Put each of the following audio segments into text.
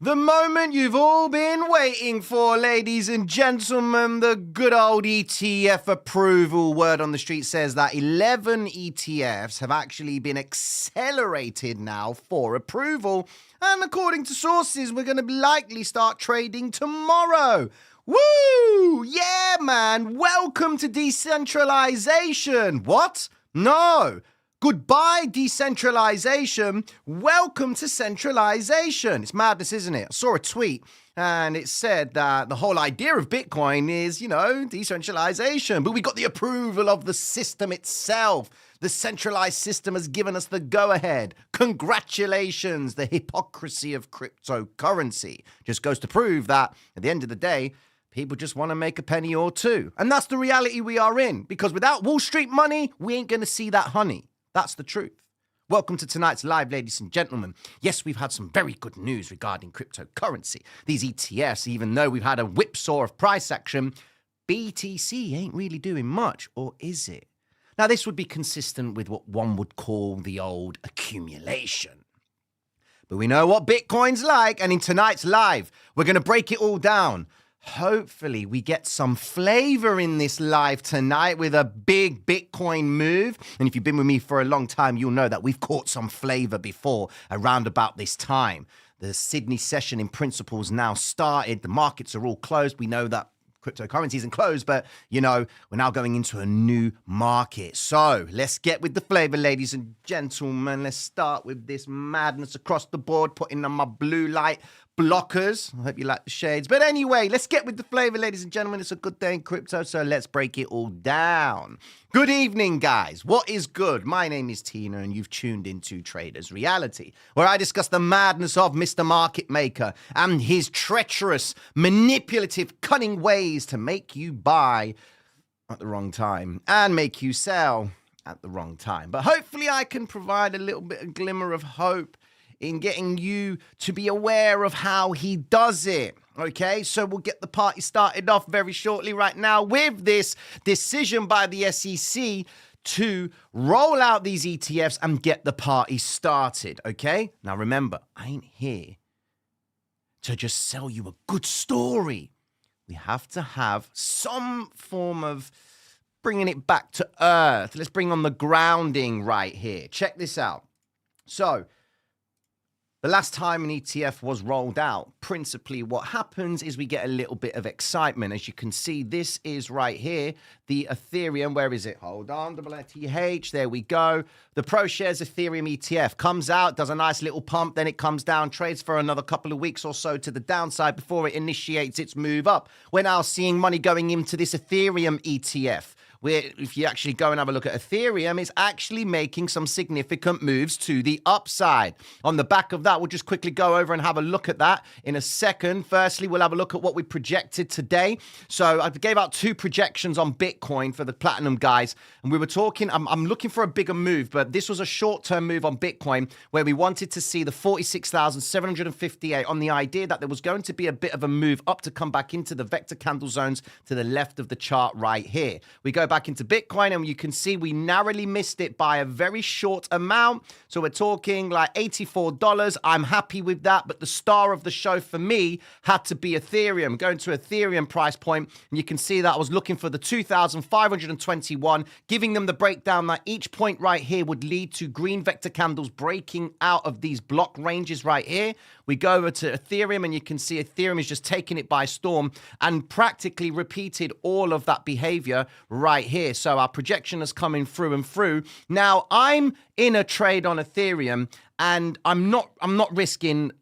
The moment you've all been waiting for, ladies and gentlemen, the good old ETF approval. Word on the street says that 11 ETFs have actually been accelerated now for approval. And according to sources, we're going to likely start trading tomorrow. Woo! Yeah, man. Welcome to decentralization. What? No. Goodbye, decentralization. Welcome to centralization. It's madness, isn't it? I saw a tweet and it said that the whole idea of Bitcoin is, decentralization. But we got the approval of the system itself. The centralized system has given us the go-ahead. Congratulations. The hypocrisy of cryptocurrency just goes to prove that at the end of the day, people just want to make a penny or two. And that's the reality we are in. Because without Wall Street money, we ain't going to see that honey. That's the truth. Welcome to tonight's live, ladies and gentlemen. Yes, we've had some very good news regarding cryptocurrency. These ETFs, even though we've had a whipsaw of price action, BTC ain't really doing much, or is it? Now, this would be consistent with what one would call the old accumulation. But we know what Bitcoin's like, and in tonight's live, we're going to break it all down. Hopefully, we get some flavor in this live tonight with a big Bitcoin move. And if you've been with me for a long time, you'll know that we've caught some flavor before around about this time. The Sydney session in principle's now started. The markets are all closed. We know that cryptocurrency isn't closed, but, we're now going into a new market. So let's get with the flavor, ladies and gentlemen. Let's start with this madness across the board, putting on my blue light blockers. I hope you like the shades. But anyway, let's get with the flavor, ladies and gentlemen. It's a good day in crypto, so let's break it all down. Good evening, guys. What is good? My name is Tina, and you've tuned into Traders Reality, where I discuss the madness of Mr. Market Maker and his treacherous, manipulative, cunning ways to make you buy at the wrong time and make you sell at the wrong time. But hopefully I can provide a little bit of glimmer of hope in getting you to be aware of how he does it. Okay, so we'll get the party started off very shortly right now with this decision by the SEC to roll out these ETFs and get the party started. Okay, now remember, I ain't here to just sell you a good story. We have to have some form of bringing it back to earth. Let's bring on the grounding right here. Check this out. So, the last time an ETF was rolled out, principally what happens is we get a little bit of excitement. As you can see, this is right here, the Ethereum. Where is it? Hold on, ETH. There we go. The ProShares Ethereum ETF comes out, does a nice little pump, then it comes down, trades for another couple of weeks or so to the downside before it initiates its move up. We're now seeing money going into this Ethereum ETF. Where if you actually go and have a look at Ethereum, it's actually making some significant moves to the upside. On the back of that, we'll just quickly go over and have a look at that in a second. Firstly, we'll have a look at what we projected today. So I gave out two projections on Bitcoin for the Platinum guys. And we were talking, I'm looking for a bigger move, but this was a short-term move on Bitcoin where we wanted to see the 46,758 on the idea that there was going to be a bit of a move up to come back into the vector candle zones to the left of the chart right here. We go back into Bitcoin and you can see we narrowly missed it by a very short amount. So we're talking like $84. I'm happy with that. But the star of the show for me had to be Ethereum. Going to Ethereum price point, and you can see that I was looking for the 2,521, giving them the breakdown that each point right here would lead to green vector candles breaking out of these block ranges right here. We go over to Ethereum and you can see Ethereum is just taking it by storm and practically repeated all of that behavior right here. So our projection is coming through and through. Now I'm in a trade on Ethereum and I'm not risking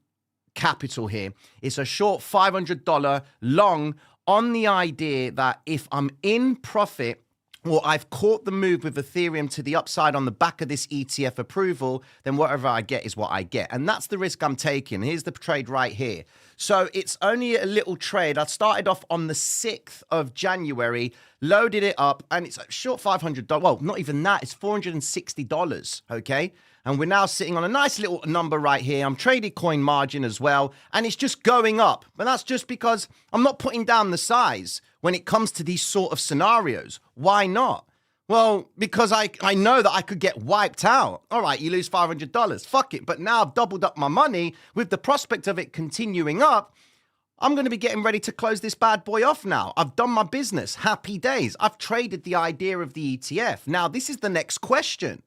capital here. It's a short $500 long on the idea that if I'm in profit, or I've caught the move with Ethereum to the upside on the back of this ETF approval, then whatever I get is what I get. And that's the risk I'm taking. Here's the trade right here. So it's only a little trade. I started off on the 6th of January, loaded it up, and it's a short $500. Well, not even that. It's $460, okay? And we're now sitting on a nice little number right here. I'm traded coin margin as well, and it's just going up. But that's just because I'm not putting down the size when it comes to these sort of scenarios. Why not? Well, because I know that I could get wiped out. All right, you lose $500. Fuck it. But now I've doubled up my money with the prospect of it continuing up. I'm going to be getting ready to close this bad boy off now. I've done my business. Happy days. I've traded the idea of the ETF. Now, this is the next question.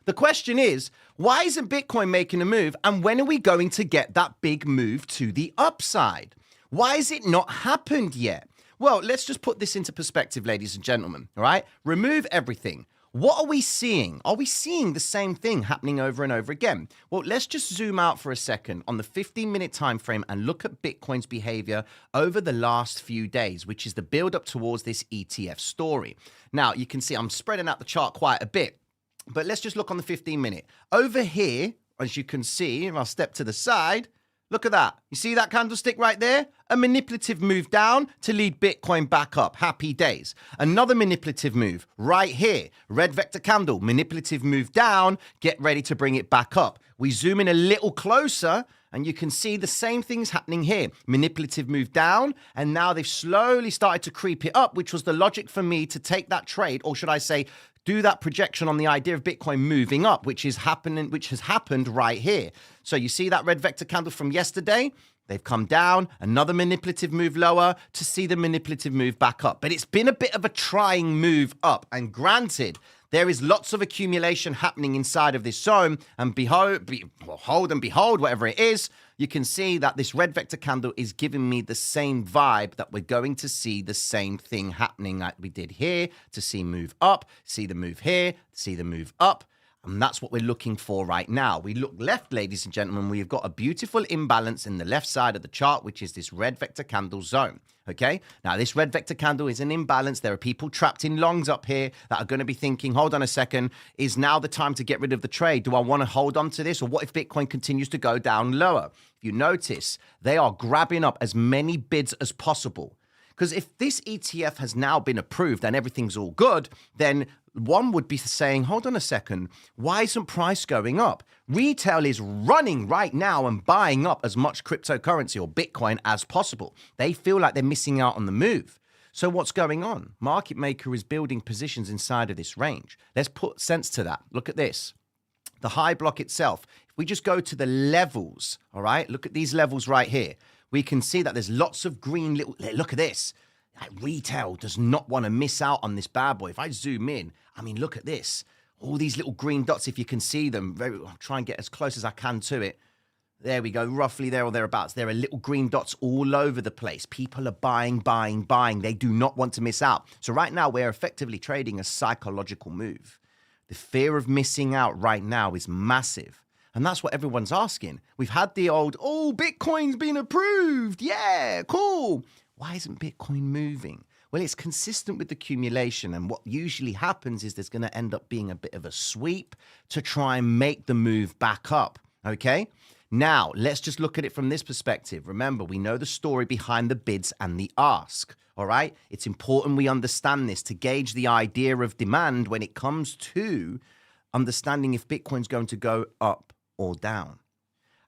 The question is, why isn't Bitcoin making a move? And when are we going to get that big move to the upside? Why has it not happened yet? Well, let's just put this into perspective, ladies and gentlemen, all right? Remove everything. What are we seeing? Are we seeing the same thing happening over and over again? Well, let's just zoom out for a second on the 15-minute time frame and look at Bitcoin's behavior over the last few days, which is the build up towards this ETF story. Now, you can see I'm spreading out the chart quite a bit, but let's just look on the 15-minute. Over here, as you can see, if I'll step to the side, look at that. You see that candlestick right there? A manipulative move down to lead Bitcoin back up. Happy days. Another manipulative move right here. Red vector candle, manipulative move down. Get ready to bring it back up. We zoom in a little closer and you can see the same things happening here. Manipulative move down, and now they've slowly started to creep it up, which was the logic for me to take that trade, or should I say, do that projection on the idea of Bitcoin moving up, which has happened right here. So you see that red vector candle from yesterday? They've come down, another manipulative move lower to see the manipulative move back up. But it's been a bit of a trying move up. And granted, there is lots of accumulation happening inside of this zone. And hold and behold, whatever it is, you can see that this red vector candle is giving me the same vibe that we're going to see the same thing happening like we did here, to see move up, see the move here, see the move up. And that's what we're looking for right now. We look left, ladies and gentlemen, we've got a beautiful imbalance in the left side of the chart, which is this red vector candle zone. Okay, now this red vector candle is an imbalance. There are people trapped in longs up here that are going to be thinking, hold on a second, is now the time to get rid of the trade? Do I want to hold on to this? Or what if Bitcoin continues to go down lower? If you notice, they are grabbing up as many bids as possible. Because if this ETF has now been approved and everything's all good, then one would be saying, hold on a second, why isn't price going up? Retail is running right now and buying up as much cryptocurrency or Bitcoin as possible. They feel like they're missing out on the move. So what's going on? Market maker is building positions inside of this range. Let's put sense to that. Look at this. The high block itself. If we just go to the levels, all right, look at these levels right here. We can see that there's lots of green little, look at this. Retail does not want to miss out on this bad boy. If I zoom in, I mean, look at this. All these little green dots, if you can see them, I'll try and get as close as I can to it. There we go, roughly there or thereabouts. There are little green dots all over the place. People are buying, buying, buying. They do not want to miss out. So right now, we're effectively trading a psychological move. The fear of missing out right now is massive. And that's what everyone's asking. We've had the old, oh, Bitcoin's been approved. Yeah, cool. Why isn't Bitcoin moving? Well, it's consistent with accumulation. And what usually happens is there's going to end up being a bit of a sweep to try and make the move back up. Okay? Now, let's just look at it from this perspective. Remember, we know the story behind the bids and the ask. All right? It's important we understand this to gauge the idea of demand when it comes to understanding if Bitcoin's going to go up or down.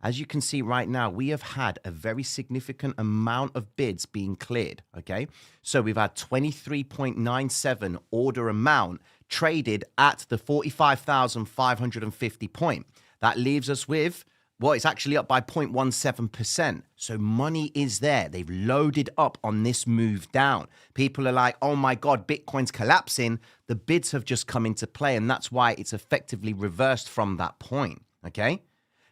As you can see right now, we have had a very significant amount of bids being cleared, okay? So we've had 23.97 order amount traded at the 45,550 point. That leaves us with, well, it's actually up by 0.17%. So money is there. They've loaded up on this move down. People are like, oh my God, Bitcoin's collapsing. The bids have just come into play, and that's why it's effectively reversed from that point. Okay.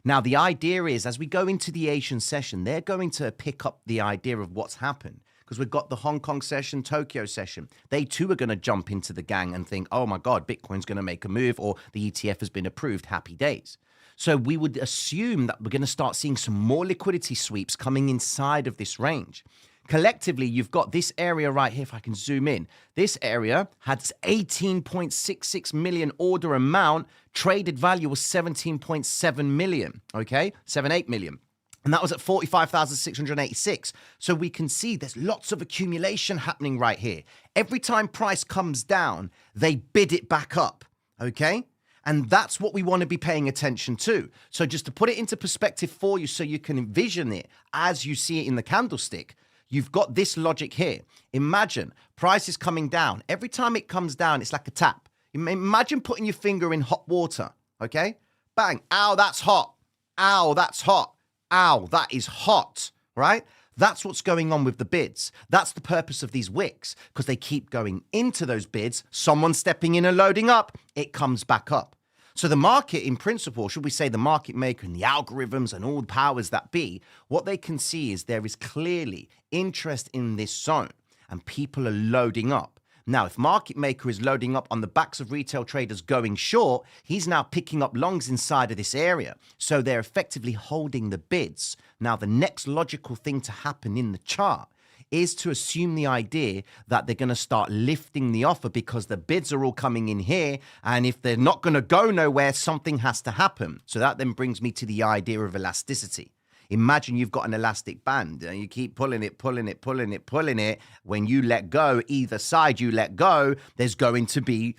Now, the idea is as we go into the Asian session, they're going to pick up the idea of what's happened because we've got the Hong Kong session, Tokyo session. They too are going to jump into the gang and think, oh my God, Bitcoin's going to make a move or the ETF has been approved. Happy days. So we would assume that we're going to start seeing some more liquidity sweeps coming inside of this range. Collectively, you've got this area right here. If I can zoom in, this area had 18.66 million order amount. Traded value was 17.7 million. Okay, 7.8 million. And that was at 45,686. So we can see there's lots of accumulation happening right here. Every time price comes down, they bid it back up. Okay. And that's what we want to be paying attention to. So just to put it into perspective for you so you can envision it as you see it in the candlestick, you've got this logic here. Imagine price is coming down. Every time it comes down, it's like a tap. Imagine putting your finger in hot water, okay? Bang, ow, that's hot. Ow, that's hot. Ow, that is hot, right? That's what's going on with the bids. That's the purpose of these wicks, because they keep going into those bids. Someone stepping in and loading up, it comes back up. So the market, in principle, should we say the market maker and the algorithms and all the powers that be, what they can see is there is clearly interest in this zone and people are loading up. Now, if market maker is loading up on the backs of retail traders going short, he's now picking up longs inside of this area. So they're effectively holding the bids. Now, the next logical thing to happen in the chart is to assume the idea that they're going to start lifting the offer because the bids are all coming in here. And if they're not going to go nowhere, something has to happen. So that then brings me to the idea of elasticity. Imagine you've got an elastic band and you keep pulling it, pulling it, pulling it, pulling it. When you let go, either side you let go, there's going to be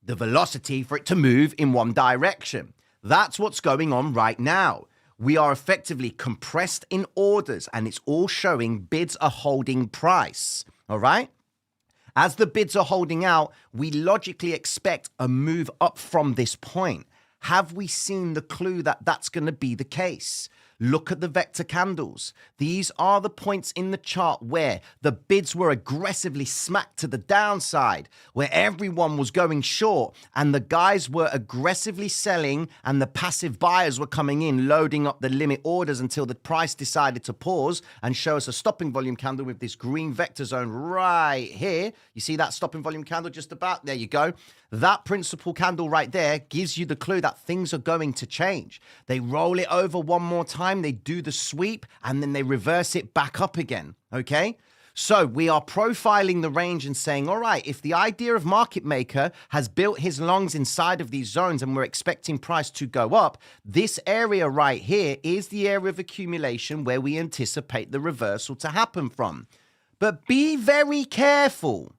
the velocity for it to move in one direction. That's what's going on right now. We are effectively compressed in orders and it's all showing bids are holding price. All right. As the bids are holding out, we logically expect a move up from this point. Have we seen the clue that that's going to be the case? Look at the vector candles. These are the points in the chart where the bids were aggressively smacked to the downside, where everyone was going short and the guys were aggressively selling and the passive buyers were coming in, loading up the limit orders until the price decided to pause and show us a stopping volume candle with this green vector zone right here. You see that stopping volume candle just about? There you go. That principal candle right there gives you the clue that things are going to change. They roll it over one more time, they do the sweep, and then they reverse it back up again, okay? So we are profiling the range and saying, all right, if the idea of market maker has built his longs inside of these zones and we're expecting price to go up, this area right here is the area of accumulation where we anticipate the reversal to happen from. But be very careful,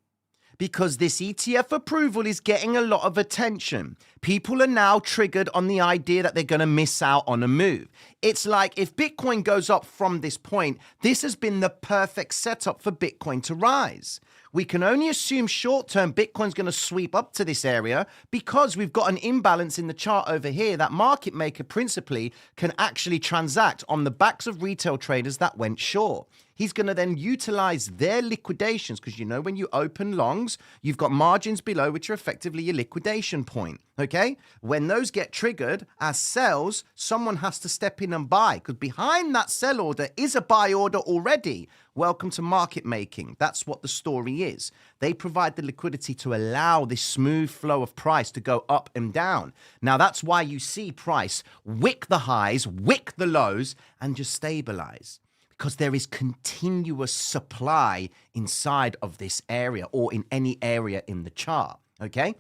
because this ETF approval is getting a lot of attention. People are now triggered on the idea that they're going to miss out on a move. It's like if Bitcoin goes up from this point, this has been the perfect setup for Bitcoin to rise. We can only assume short-term Bitcoin's going to sweep up to this area because we've got an imbalance in the chart over here that market maker principally can actually transact on the backs of retail traders that went short. He's going to then utilize their liquidations because, you know, when you open longs, you've got margins below, which are effectively your liquidation point, okay? When those get triggered as sells, someone has to step in and buy because behind that sell order is a buy order already. Welcome to market making. That's what the story is. They provide the liquidity to allow this smooth flow of price to go up and down. Now, that's why you see price wick the highs, wick the lows, and just stabilize. Because there is continuous supply inside of this area or in any area in the chart, okay?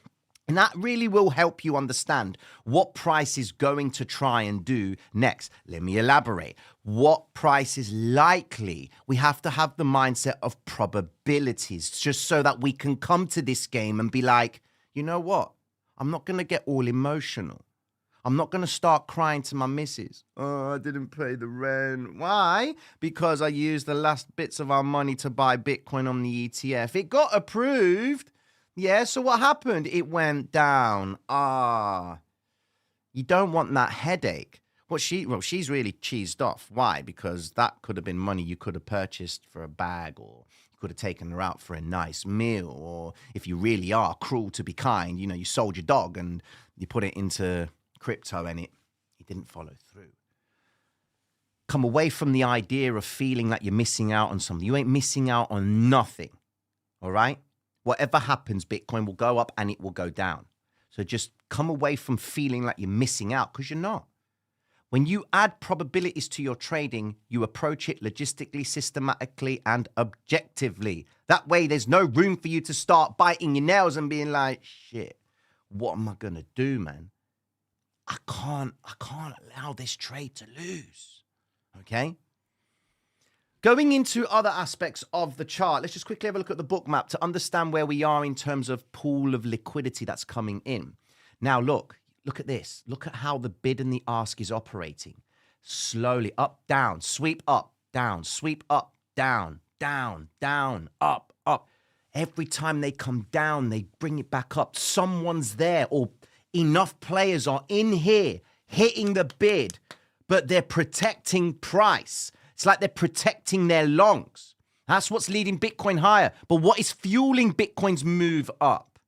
And that really will help you understand what price is going to try and do next. Let me elaborate. What price is likely? We have to have the mindset of probabilities just so that we can come to this game and be like, you know what? I'm not going to get all emotional. I'm not going to start crying to my missus. Oh, I didn't pay the rent. Why? Because I used the last bits of our money to buy Bitcoin on the ETF. It got approved. Yeah, so what happened? It went down. You don't want that headache. She's really cheesed off. Why? Because that could have been money you could have purchased for a bag, or you could have taken her out for a nice meal, or if you really are cruel to be kind, you know, you sold your dog and you put it into crypto and it didn't follow through. Come away from the idea of feeling like you're missing out on something. You ain't missing out on nothing, all right? Whatever happens, Bitcoin will go up and it will go down. So just come away from feeling like you're missing out, because you're not. When you add probabilities to your trading, you approach it logistically, systematically, and objectively. That way, there's no room for you to start biting your nails and being like, shit, what am I going to do, man? I can't allow this trade to lose, okay? Going into other aspects of the chart, let's just quickly have a look at the book map to understand where we are in terms of pool of liquidity that's coming in. Now, look at this. Look at how the bid and the ask is operating. Slowly, up, down, sweep up, down, sweep up, down, down, down, up, up. Every time they come down, they bring it back up. Someone's there, or enough players are in here hitting the bid, but they're protecting price. It's like they're protecting their longs. That's what's leading Bitcoin higher. But what is fueling Bitcoin's move up?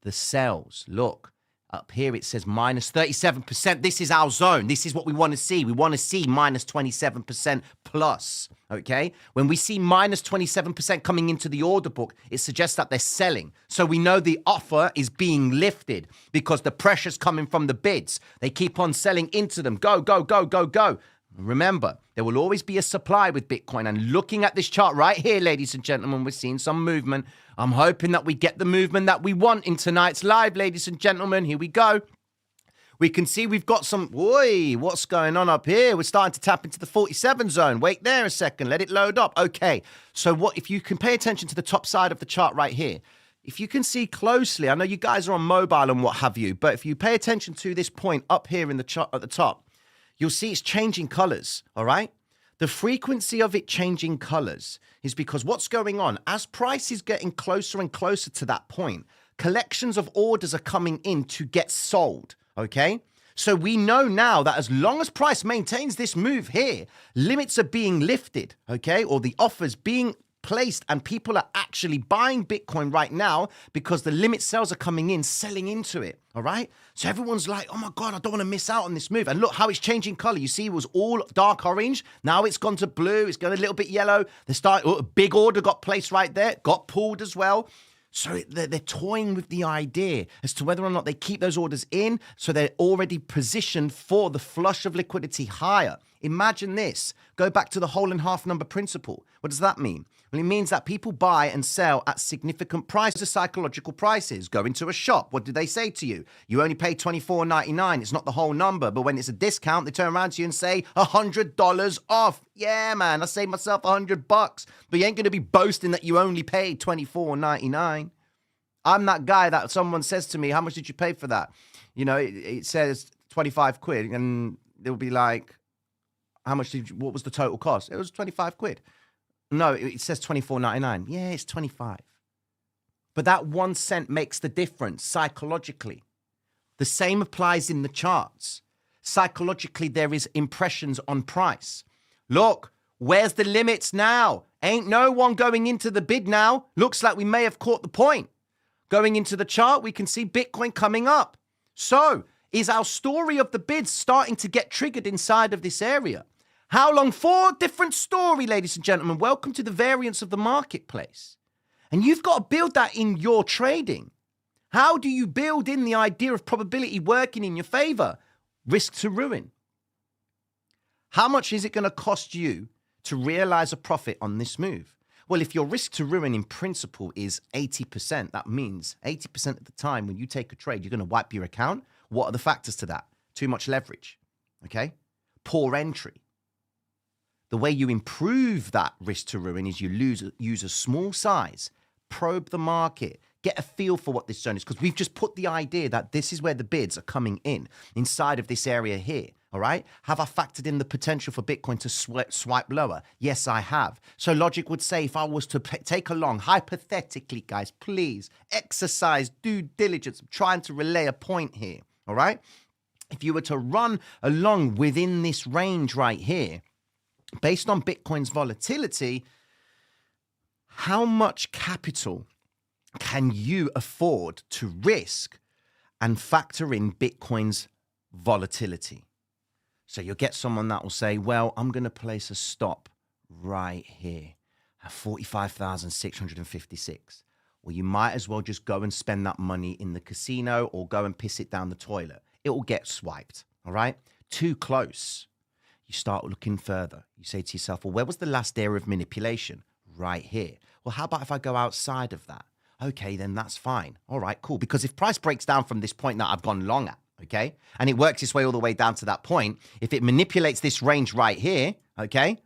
The sells. Look, up here it says minus 37%. This is our zone. This is what we want to see. We want to see minus 27% plus, okay? When we see minus 27% coming into the order book, it suggests that they're selling. So we know the offer is being lifted because the pressure's coming from the bids. They keep on selling into them. Go, go, go, go, go. Remember, there will always be a supply with Bitcoin. And looking at this chart right here, ladies and gentlemen, we're seeing some movement. I'm hoping that we get the movement that we want in tonight's live, ladies and gentlemen. Here we go. We can see we've got some, what's going on up here? We're starting to tap into the 47 zone. Wait there a second. Let it load up. Okay. So what if you can pay attention to the top side of the chart right here? If you can see closely, I know you guys are on mobile and what have you, but if you pay attention to this point up here in the chart at the top, you'll see it's changing colors, all right? The frequency of it changing colors is because what's going on, as price is getting closer and closer to that point, collections of orders are coming in to get sold, okay? So we know now that as long as price maintains this move here, limits are being lifted, okay? Or the offers being placed and people are actually buying Bitcoin right now because the limit sales are coming in, selling into it, all right? So everyone's like, oh my God, I don't want to miss out on this move. And look how it's changing color. You see it was all dark orange. Now it's gone to blue. It's gone a little bit yellow. A big order got placed right there, got pulled as well. So they're toying with the idea as to whether or not they keep those orders in so they're already positioned for the flush of liquidity higher. Imagine this. Go back to the whole and half number principle. What does that mean? Well, it means that people buy and sell at significant prices, psychological prices. Go into a shop. What do they say to you? You only pay $24.99. It's not the whole number. But when it's a discount, they turn around to you and say $100 off. Yeah, man, I saved myself $100. But you ain't going to be boasting that you only paid $24.99. I'm that guy that someone says to me, how much did you pay for that? You know, it says 25 quid. And they'll be like, what was the total cost? It was 25 quid. No, it says $24.99. Yeah, it's 25. But that 1 cent makes the difference psychologically. The same applies in the charts. Psychologically, there is impressions on price. Look, where's the limits now? Ain't no one going into the bid now. Looks like we may have caught the point. Going into the chart, we can see Bitcoin coming up. So, is our story of the bids starting to get triggered inside of this area? How long for? Different story, ladies and gentlemen. Welcome to the variance of the marketplace. And you've got to build that in your trading. How do you build in the idea of probability working in your favor? Risk to ruin. How much is it going to cost you to realize a profit on this move? Well, if your risk to ruin in principle is 80%, that means 80% of the time when you take a trade, you're going to wipe your account. What are the factors to that? Too much leverage, okay? Poor entry. The way you improve that risk to ruin is you use a small size, probe the market, get a feel for what this zone is, because we've just put the idea that this is where the bids are coming in, inside of this area here, all right? Have I factored in the potential for Bitcoin to swipe lower? Yes, I have. So logic would say if I was to take along, hypothetically, guys, please exercise due diligence. I'm trying to relay a point here, all right? If you were to run along within this range right here, based on Bitcoin's volatility, how much capital can you afford to risk and factor in Bitcoin's volatility? So you'll get someone that will say, well, I'm going to place a stop right here at 45,656. Well, you might as well just go and spend that money in the casino or go and piss it down the toilet. It will get swiped, all right? Too close. You start looking further. You say to yourself, well, where was the last area of manipulation? Right here. Well, how about if I go outside of that? Okay, then that's fine. All right, cool. Because if price breaks down from this point that I've gone long at, okay, and it works its way all the way down to that point, if it manipulates this range right here, okay,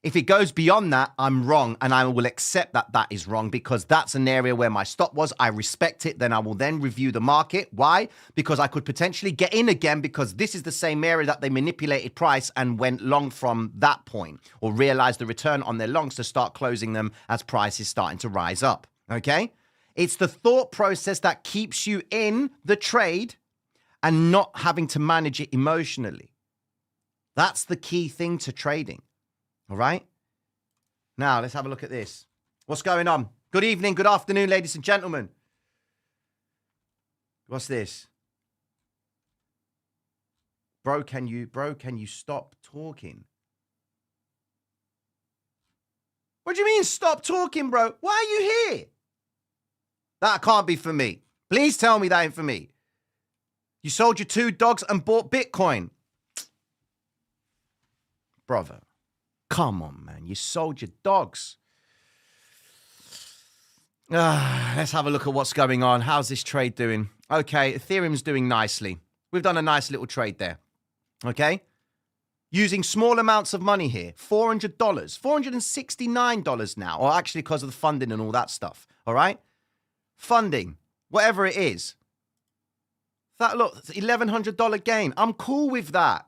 if it goes beyond that, I'm wrong, and I will accept that that is wrong because that's an area where my stop was. I respect it. Then I will then review the market. Why? Because I could potentially get in again because this is the same area that they manipulated price and went long from that point, or realize the return on their longs to start closing them as price is starting to rise up. okay? It's the thought process that keeps you in the trade and not having to manage it emotionally. That's the key thing to trading, all right? Now, let's have a look at this. What's going on? Good evening, good afternoon, ladies and gentlemen. What's this? Bro, can you stop talking? What do you mean stop talking, bro? Why are you here? That can't be for me. Please tell me that ain't for me. You sold your 2 dogs and bought Bitcoin. Brother, come on, man. You sold your dogs. Let's have a look at what's going on. How's this trade doing? Okay, Ethereum's doing nicely. We've done a nice little trade there. Okay? Using small amounts of money here. $400. $469 now. Or actually because of the funding and all that stuff. All right? Funding. Whatever it is. That, look, $1,100 gain. I'm cool with that.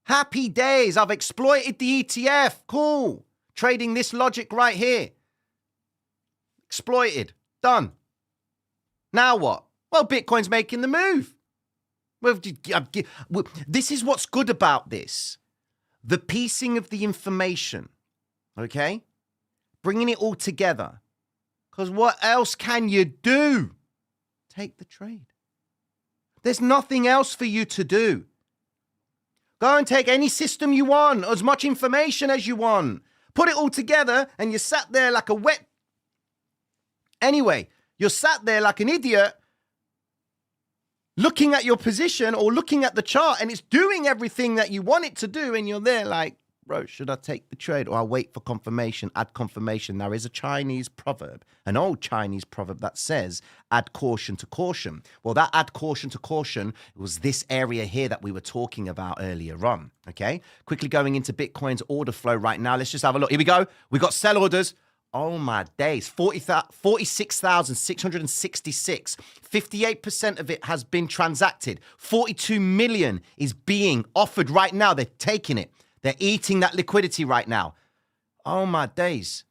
Happy days. I've exploited the ETF. Cool. Trading this logic right here. Exploited. Done. Now what? Well, Bitcoin's making the move. This is what's good about this. The piecing of the information. Okay? Bringing it all together. Because what else can you do? Take the trade. There's nothing else for you to do. Go and take any system you want, as much information as you want. Put it all together and you sat there like a wet... Anyway, you're sat there like an idiot looking at your position or looking at the chart and it's doing everything that you want it to do and you're there like, bro, should I take the trade or I'll wait for confirmation, add confirmation? There is a Chinese proverb, an old Chinese proverb that says, add caution to caution. Well, that add caution to caution was this area here that we were talking about earlier on, okay? Quickly going into Bitcoin's order flow right now. Let's just have a look. Here we go. We got sell orders. Oh my days, 46,666. 58% of it has been transacted. 42 million is being offered right now. They're taking it. They're eating that liquidity right now. Oh my days.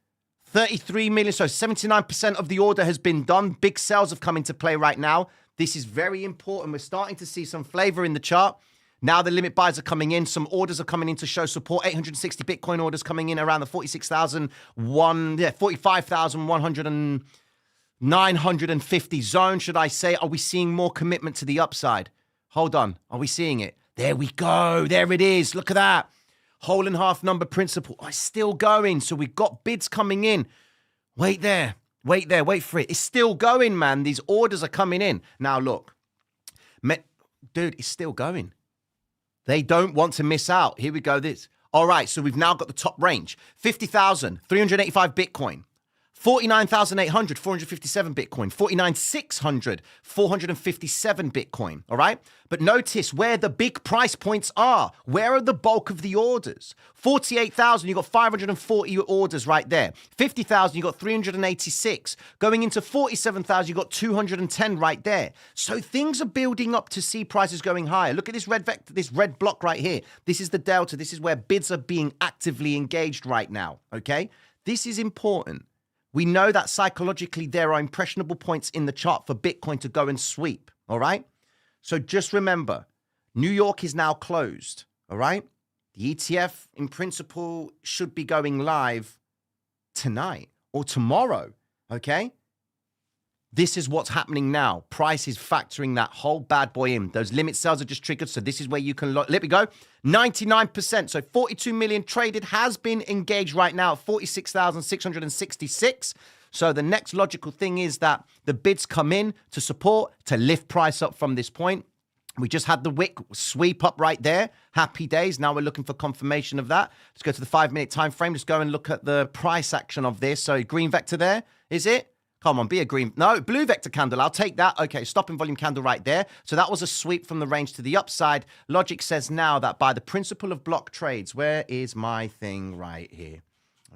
33 million, so 79% of the order has been done. Big sales have come into play right now. This is very important. We're starting to see some flavor in the chart. Now the limit buys are coming in. Some orders are coming in to show support. 860 Bitcoin orders coming in around the 45,100 and 950 zone, should I say. Are we seeing more commitment to the upside? Hold on. Are we seeing it? There we go. There it is. Look at that. Whole and half number principle. Oh, it's still going. So we've got bids coming in. Wait there. Wait there. Wait for it. It's still going, man. These orders are coming in. Now, look. Dude, it's still going. They don't want to miss out. Here we go. This. All right. So we've now got the top range. 50,385 Bitcoin. 49,800, 457 Bitcoin. 49,600, 457 Bitcoin. All right. But notice where the big price points are. Where are the bulk of the orders? 48,000, you got 540 orders right there. 50,000, you got 386. Going into 47,000, you got 210 right there. So things are building up to see prices going higher. Look at this red vector, this red block right here. This is the delta. This is where bids are being actively engaged right now. Okay. This is important. We know that psychologically there are impressionable points in the chart for Bitcoin to go and sweep, all right? So just remember, New York is now closed, all right? The ETF, in principle, should be going live tonight or tomorrow, okay? This is what's happening now. Price is factoring that whole bad boy in. Those limit sales are just triggered, so this is where you can... Let me go. 99%, so 42 million traded has been engaged right now at 46,666. So the next logical thing is that the bids come in to support, to lift price up from this point. We just had the wick sweep up right there. Happy days. Now we're looking for confirmation of that. Let's go to the 5-minute time frame. Let's go and look at the price action of this. So green vector there, is it? Come on, be a green. No, blue vector candle. I'll take that. Okay, stop and volume candle right there. So that was a sweep from the range to the upside. Logic says now that by the principle of block trades, where is my thing right here?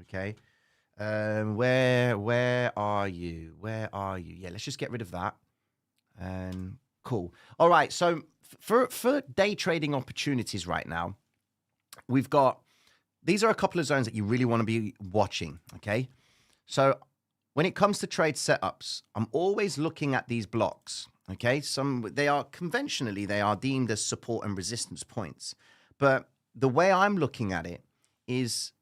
Okay. Where are you? Where are you? Yeah, let's just get rid of that. And cool. All right. So for day trading opportunities right now, we've got, these are a couple of zones that you really want to be watching. Okay. So when it comes to trade setups, I'm always looking at these blocks. Okay, they are conventionally deemed as support and resistance points, but the way I'm looking at it is,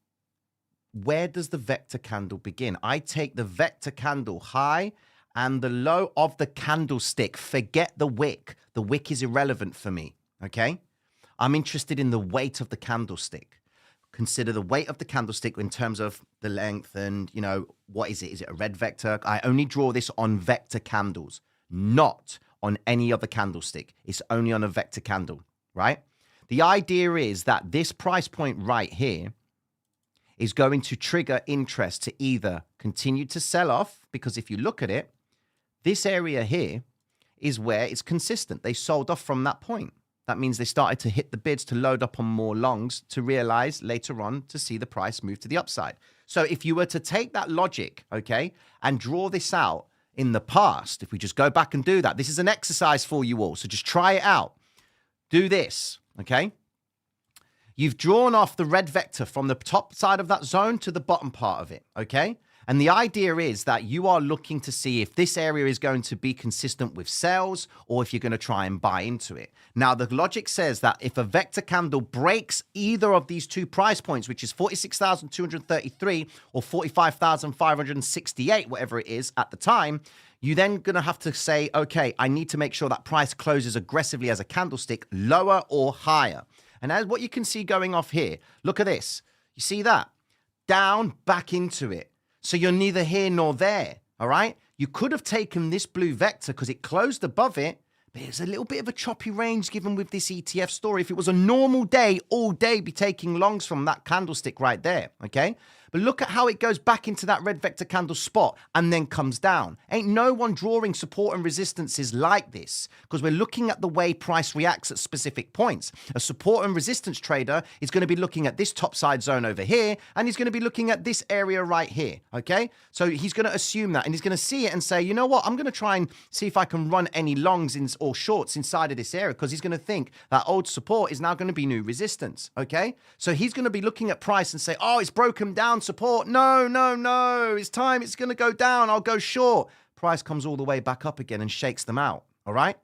where does the vector candle begin? I take the vector candle high and the low of the candlestick. Forget the wick. The wick is irrelevant for me. Okay, I'm interested in the weight of the candlestick. Consider the weight of the candlestick in terms of the length and, what is it? Is it a red vector? I only draw this on vector candles, not on any other candlestick. It's only on a vector candle, right? The idea is that this price point right here is going to trigger interest to either continue to sell off, because if you look at it, this area here is where it's consistent. They sold off from that point. That means they started to hit the bids to load up on more longs to realize later on to see the price move to the upside. So if you were to take that logic, okay, and draw this out in the past, if we just go back and do that, this is an exercise for you all. So just try it out. Do this, okay? You've drawn off the red vector from the top side of that zone to the bottom part of it, okay? And the idea is that you are looking to see if this area is going to be consistent with sales or if you're going to try and buy into it. Now, the logic says that if a vector candle breaks either of these two price points, which is 46,233 or 45,568, whatever it is at the time, you then going to have to say, okay, I need to make sure that price closes aggressively as a candlestick, lower or higher. And as what you can see going off here, look at this. You see that? Down, back into it. So you're neither here nor there, all right? You could have taken this blue vector because it closed above it, but it's a little bit of a choppy range given with this ETF story. If it was a normal day, all day be taking longs from that candlestick right there, okay? But look at how it goes back into that red vector candle spot and then comes down. Ain't no one drawing support and resistances like this because we're looking at the way price reacts at specific points. A support and resistance trader is going to be looking at this top side zone over here and he's going to be looking at this area right here, okay? So he's going to assume that and he's going to see it and say, you know what, I'm going to try and see if I can run any longs or shorts inside of this area because he's going to think that old support is now going to be new resistance, okay? So he's going to be looking at price and say, oh, it's broken down support. No, it's time. It's going to go down. I'll go short. Price comes all the way back up again and shakes them out. All right.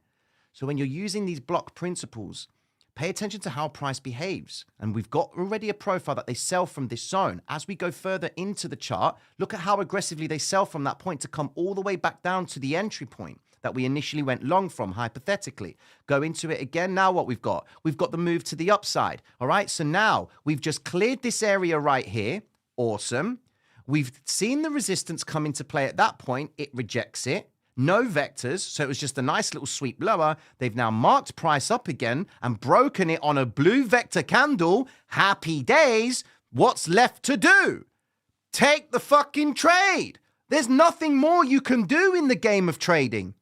So when you're using these block principles, pay attention to how price behaves. And we've got already a profile that they sell from this zone. As we go further into the chart, look at how aggressively they sell from that point to come all the way back down to the entry point that we initially went long from, hypothetically. Go into it again. Now what we've got the move to the upside. All right. So now we've just cleared this area right here. Awesome. We've seen the resistance come into play at that point. It rejects it. No vectors. So it was just a nice little sweep lower. They've now marked price up again and broken it on a blue vector candle. Happy days. What's left to do? Take the fucking trade. There's nothing more you can do in the game of trading.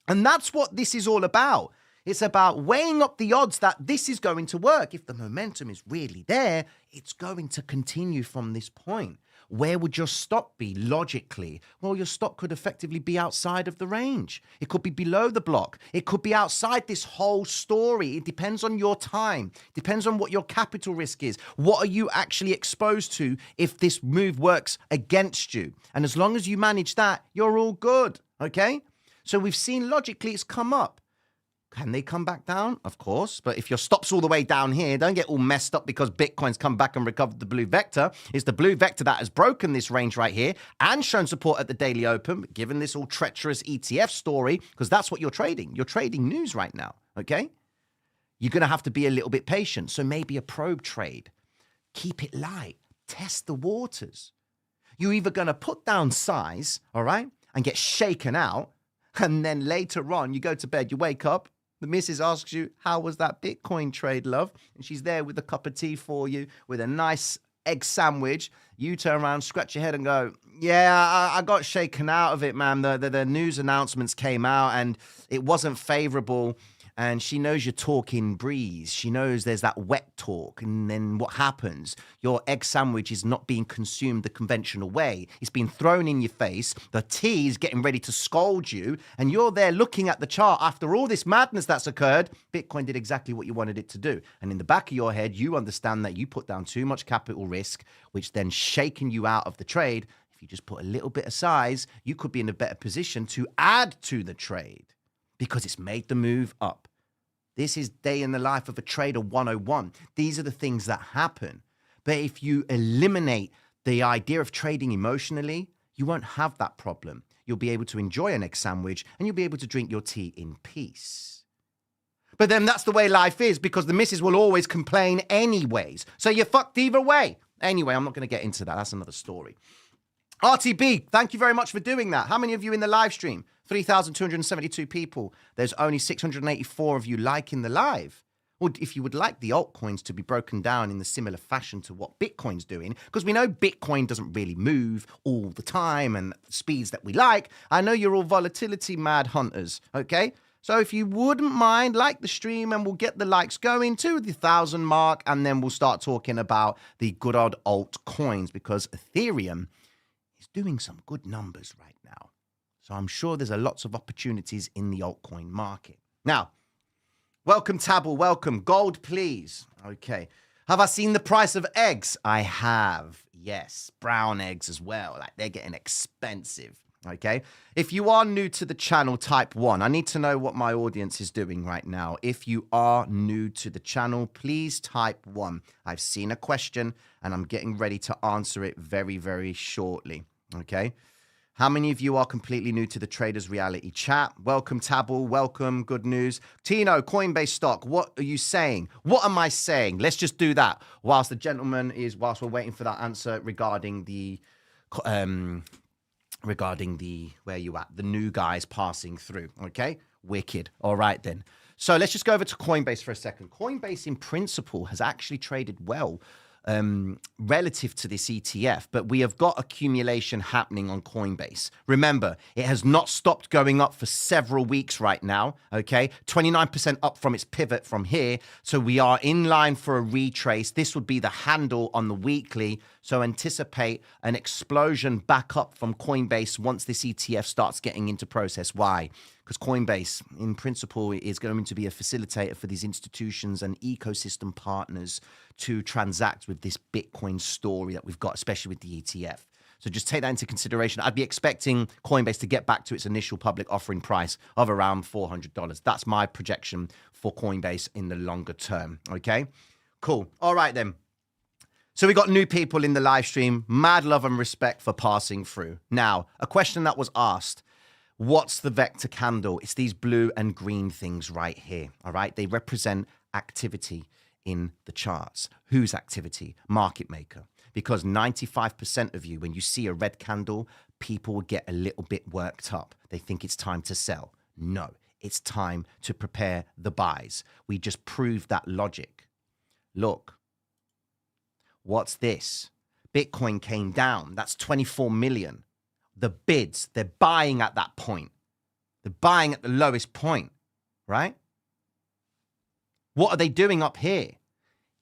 And that's what this is all about. It's about weighing up the odds that this is going to work. If the momentum is really there, it's going to continue from this point. Where would your stop be logically? Well, your stop could effectively be outside of the range. It could be below the block. It could be outside this whole story. It depends on your time. It depends on what your capital risk is. What are you actually exposed to if this move works against you? And as long as you manage that, you're all good, okay? So we've seen logically it's come up. Can they come back down? Of course. But if your stop's all the way down here, don't get all messed up because Bitcoin's come back and recovered the blue vector. It's the blue vector that has broken this range right here and shown support at the daily open, given this all treacherous ETF story, because that's what you're trading. You're trading news right now, okay? You're going to have to be a little bit patient. So maybe a probe trade. Keep it light. Test the waters. You're either going to put down size, all right, and get shaken out, and then later on, you go to bed, you wake up, the missus asks you, how was that Bitcoin trade, love? And she's there with a cup of tea for you, with a nice egg sandwich. You turn around, scratch your head and go, yeah, I got shaken out of it, man. The news announcements came out and it wasn't favorable. And she knows you're talking breeze. She knows there's that wet talk. And then what happens? Your egg sandwich is not being consumed the conventional way. It's been thrown in your face. The tea is getting ready to scold you. And you're there looking at the chart after all this madness that's occurred. Bitcoin did exactly what you wanted it to do. And in the back of your head, you understand that you put down too much capital risk, which then shaken you out of the trade. If you just put a little bit of size, you could be in a better position to add to the trade because it's made the move up. This is day in the life of a trader 101. These are the things that happen. But if you eliminate the idea of trading emotionally, you won't have that problem. You'll be able to enjoy an egg sandwich and you'll be able to drink your tea in peace. But then that's the way life is because the missus will always complain anyways. So you're fucked either way. Anyway, I'm not going to get into that. That's another story. RTB, thank you very much for doing that. How many of you in the live stream? 3,272 people. There's only 684 of you liking the live. Well, if you would like the altcoins to be broken down in the similar fashion to what Bitcoin's doing, because we know Bitcoin doesn't really move all the time and speeds that we like, I know you're all volatility mad hunters, okay? So if you wouldn't mind, like the stream and we'll get the likes going to the 1,000 mark and then we'll start talking about the good old altcoins because Ethereum is doing some good numbers right now. So I'm sure there's lots of opportunities in the altcoin market. Now, welcome, Tabble. Welcome. Gold, please. Okay. Have I seen the price of eggs? I have. Yes. Brown eggs as well. Like they're getting expensive. Okay. If you are new to the channel, type 1. I need to know what my audience is doing right now. If you are new to the channel, please type 1. I've seen a question and I'm getting ready to answer it very, very shortly. Okay. How many of you are completely new to the Traders Reality Chat? Welcome, Tabble. Welcome. Good news. Tino, Coinbase stock. What are you saying? What am I saying? Let's just do that whilst whilst we're waiting for that answer regarding the, where you at? The new guys passing through. Okay. Wicked. All right, then. So let's just go over to Coinbase for a second. Coinbase in principle has actually traded well relative to this ETF, but we have got accumulation happening on Coinbase. Remember, it has not stopped going up for several weeks right now, okay? 29% up from its pivot from here, so we are in line for a retrace. This would be the handle on the weekly, so anticipate an explosion back up from Coinbase once this ETF starts getting into process. Why? Because Coinbase, in principle, is going to be a facilitator for these institutions and ecosystem partners to transact with this Bitcoin story that we've got, especially with the ETF. So just take that into consideration. I'd be expecting Coinbase to get back to its initial public offering price of around $400. That's my projection for Coinbase in the longer term, okay? Cool. All right, then. So we got new people in the live stream. Mad love and respect for passing through. Now, a question that was asked. What's the vector candle? It's these blue and green things right here, all right? They represent activity in the charts. Whose activity? Market maker. Because 95% of you, when you see a red candle, people will get a little bit worked up. They think it's time to sell. No, it's time to prepare the buys. We just proved that logic. Look, what's this? Bitcoin came down. That's 24 million. The bids, they're buying at that point. They're buying at the lowest point, right? What are they doing up here?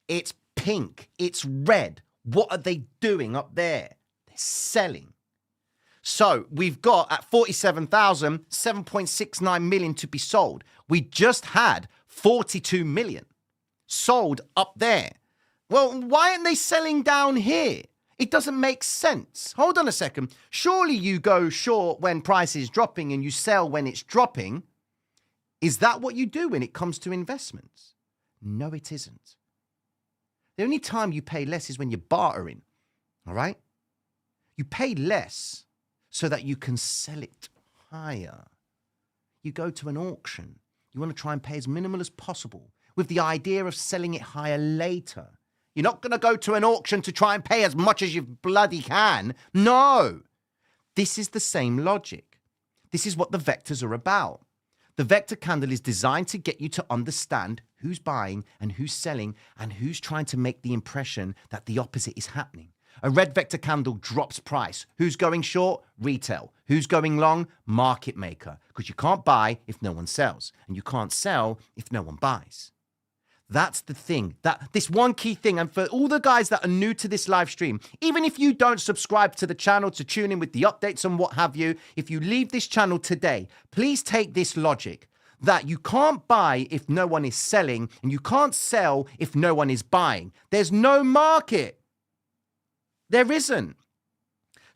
It's pink. It's red. What are they doing up there? They're selling. So we've got at 47,000, 7.69 million to be sold. We just had 42 million sold up there. Well, why aren't they selling down here? It doesn't make sense. Hold on a second. Surely you go short when price is dropping and you sell when it's dropping. Is that what you do when it comes to investments? No, it isn't. The only time you pay less is when you're bartering, all right? You pay less so that you can sell it higher. You go to an auction. You want to try and pay as minimal as possible with the idea of selling it higher later. You're not going to go to an auction to try and pay as much as you bloody can. No. This is the same logic. This is what the vectors are about. The vector candle is designed to get you to understand who's buying and who's selling and who's trying to make the impression that the opposite is happening. A red vector candle drops price. Who's going short? Retail. Who's going long? Market maker. Because you can't buy if no one sells. And you can't sell if no one buys. That's the thing, this one key thing. And for all the guys that are new to this live stream, even if you don't subscribe to the channel to tune in with the updates and what have you, if you leave this channel today, please take this logic that you can't buy if no one is selling and you can't sell if no one is buying. There's no market. There isn't.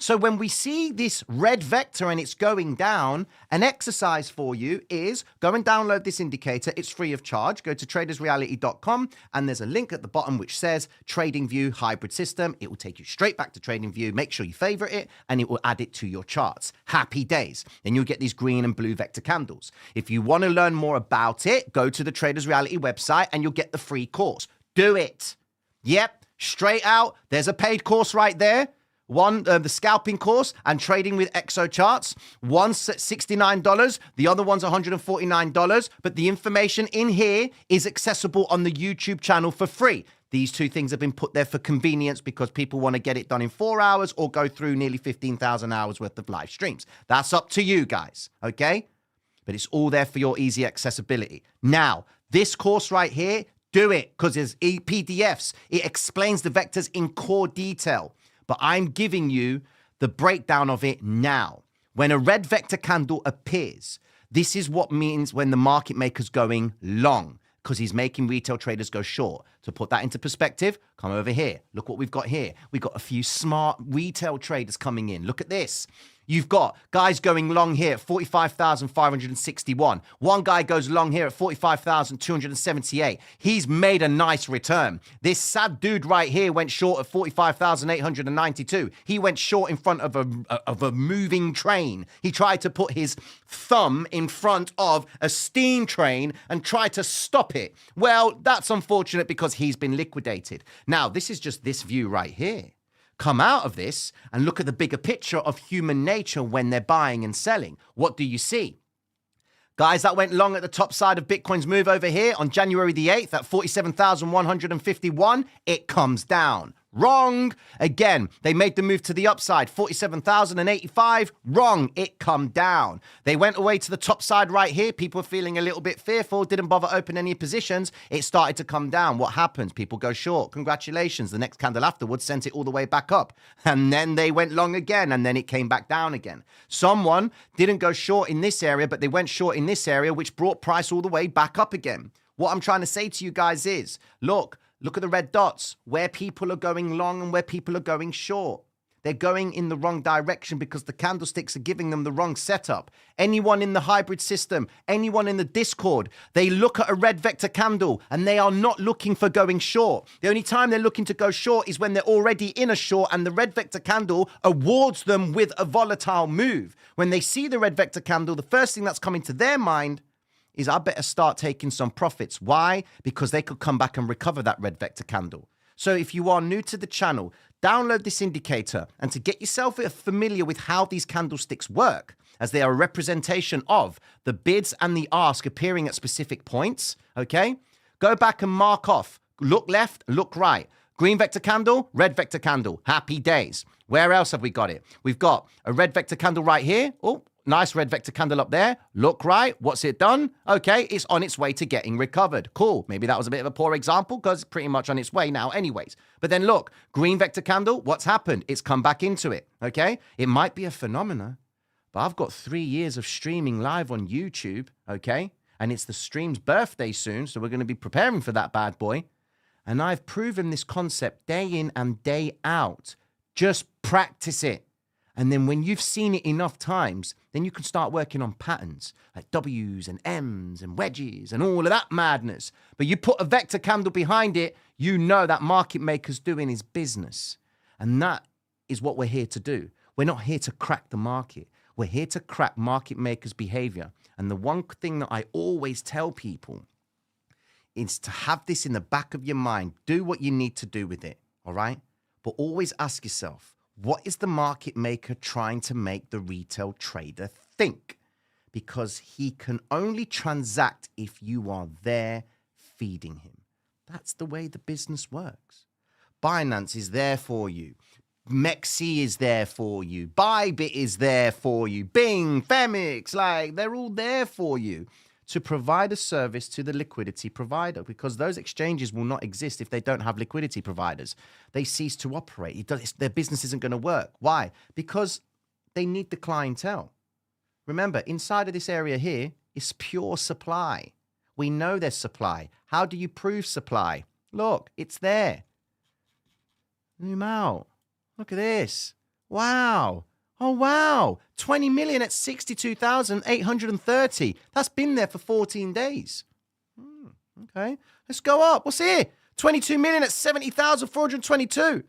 So when we see this red vector and it's going down, an exercise for you is go and download this indicator. It's free of charge. Go to tradersreality.com and there's a link at the bottom which says TradingView Hybrid System. It will take you straight back to TradingView. Make sure you favorite it and it will add it to your charts. Happy days. Then you'll get these green and blue vector candles. If you want to learn more about it, go to the Traders Reality website and you'll get the free course. Do it. Yep, straight out. There's a paid course right there. One, the scalping course and trading with exo charts. One's $69. The other one's $149. But the information in here is accessible on the YouTube channel for free. These two things have been put there for convenience because people want to get it done in 4 hours or go through nearly 15,000 hours worth of live streams. That's up to you guys, okay? But it's all there for your easy accessibility. Now, this course right here, do it because there's PDFs. It explains the vectors in core detail. But I'm giving you the breakdown of it now. When a red vector candle appears, this is what means when the market maker's going long because he's making retail traders go short. To put that into perspective, come over here. Look what we've got here. We've got a few smart retail traders coming in. Look at this. You've got guys going long here at 45,561. One guy goes long here at 45,278. He's made a nice return. This sad dude right here went short at 45,892. He went short in front of a moving train. He tried to put his thumb in front of a steam train and try to stop it. Well, that's unfortunate because he's been liquidated. Now, this is just this view right here. Come out of this and look at the bigger picture of human nature when they're buying and selling. What do you see? Guys that went long at the top side of Bitcoin's move over here on January the 8th at 47,151, it comes down. Wrong. Again, they made the move to the upside, 47,085. Wrong. It come down. They went away to the top side right here. People were feeling a little bit fearful, didn't bother opening any positions. It started to come down. What happens? People go short. Congratulations. The next candle afterwards sent it all the way back up. And then they went long again, and then it came back down again. Someone didn't go short in this area, but they went short in this area, which brought price all the way back up again. What I'm trying to say to you guys is, look at the red dots, where people are going long and where people are going short. They're going in the wrong direction because the candlesticks are giving them the wrong setup. Anyone in the hybrid system, anyone in the Discord, they look at a red vector candle and they are not looking for going short. The only time they're looking to go short is when they're already in a short and the red vector candle awards them with a volatile move. When they see the red vector candle, the first thing that's coming to their mind is I better start taking some profits. Why? Because they could come back and recover that red vector candle. So if you are new to the channel, download this indicator and to get yourself familiar with how these candlesticks work, as they are a representation of the bids and the ask appearing at specific points, okay? Go back and mark off. Look left, look right. Green vector candle, red vector candle. Happy days. Where else have we got it? We've got a red vector candle right here. Oh, nice red vector candle up there. Look right. What's it done? Okay, it's on its way to getting recovered. Cool. Maybe that was a bit of a poor example because it's pretty much on its way now anyways. But then look, green vector candle, what's happened? It's come back into it, okay? It might be a phenomena, but I've got 3 years of streaming live on YouTube, okay? And it's the stream's birthday soon, so we're going to be preparing for that bad boy. And I've proven this concept day in and day out. Just practice it. And then when you've seen it enough times, then you can start working on patterns like W's and M's and wedges and all of that madness. But you put a vector candle behind it, you know that market maker's doing his business. And that is what we're here to do. We're not here to crack the market. We're here to crack market makers' behavior. And the one thing that I always tell people is to have this in the back of your mind. Do what you need to do with it, all right? But always ask yourself, what is the market maker trying to make the retail trader think? Because he can only transact if you are there feeding him. That's the way the business works. Binance is there for you. Mexi is there for you. Bybit is there for you. Bing, Femix, like they're all there for you to provide a service to the liquidity provider, because those exchanges will not exist if they don't have liquidity providers. They cease to operate. Their business isn't going to work. Why? Because they need the clientele. Remember, inside of this area here is pure supply. We know there's supply. How do you prove supply? Look, it's there. Zoom out. Look at this. Wow. Oh, wow. 20 million at 62,830. That's been there for 14 days. Okay. Let's go up. What's here? 22 million at 70,422.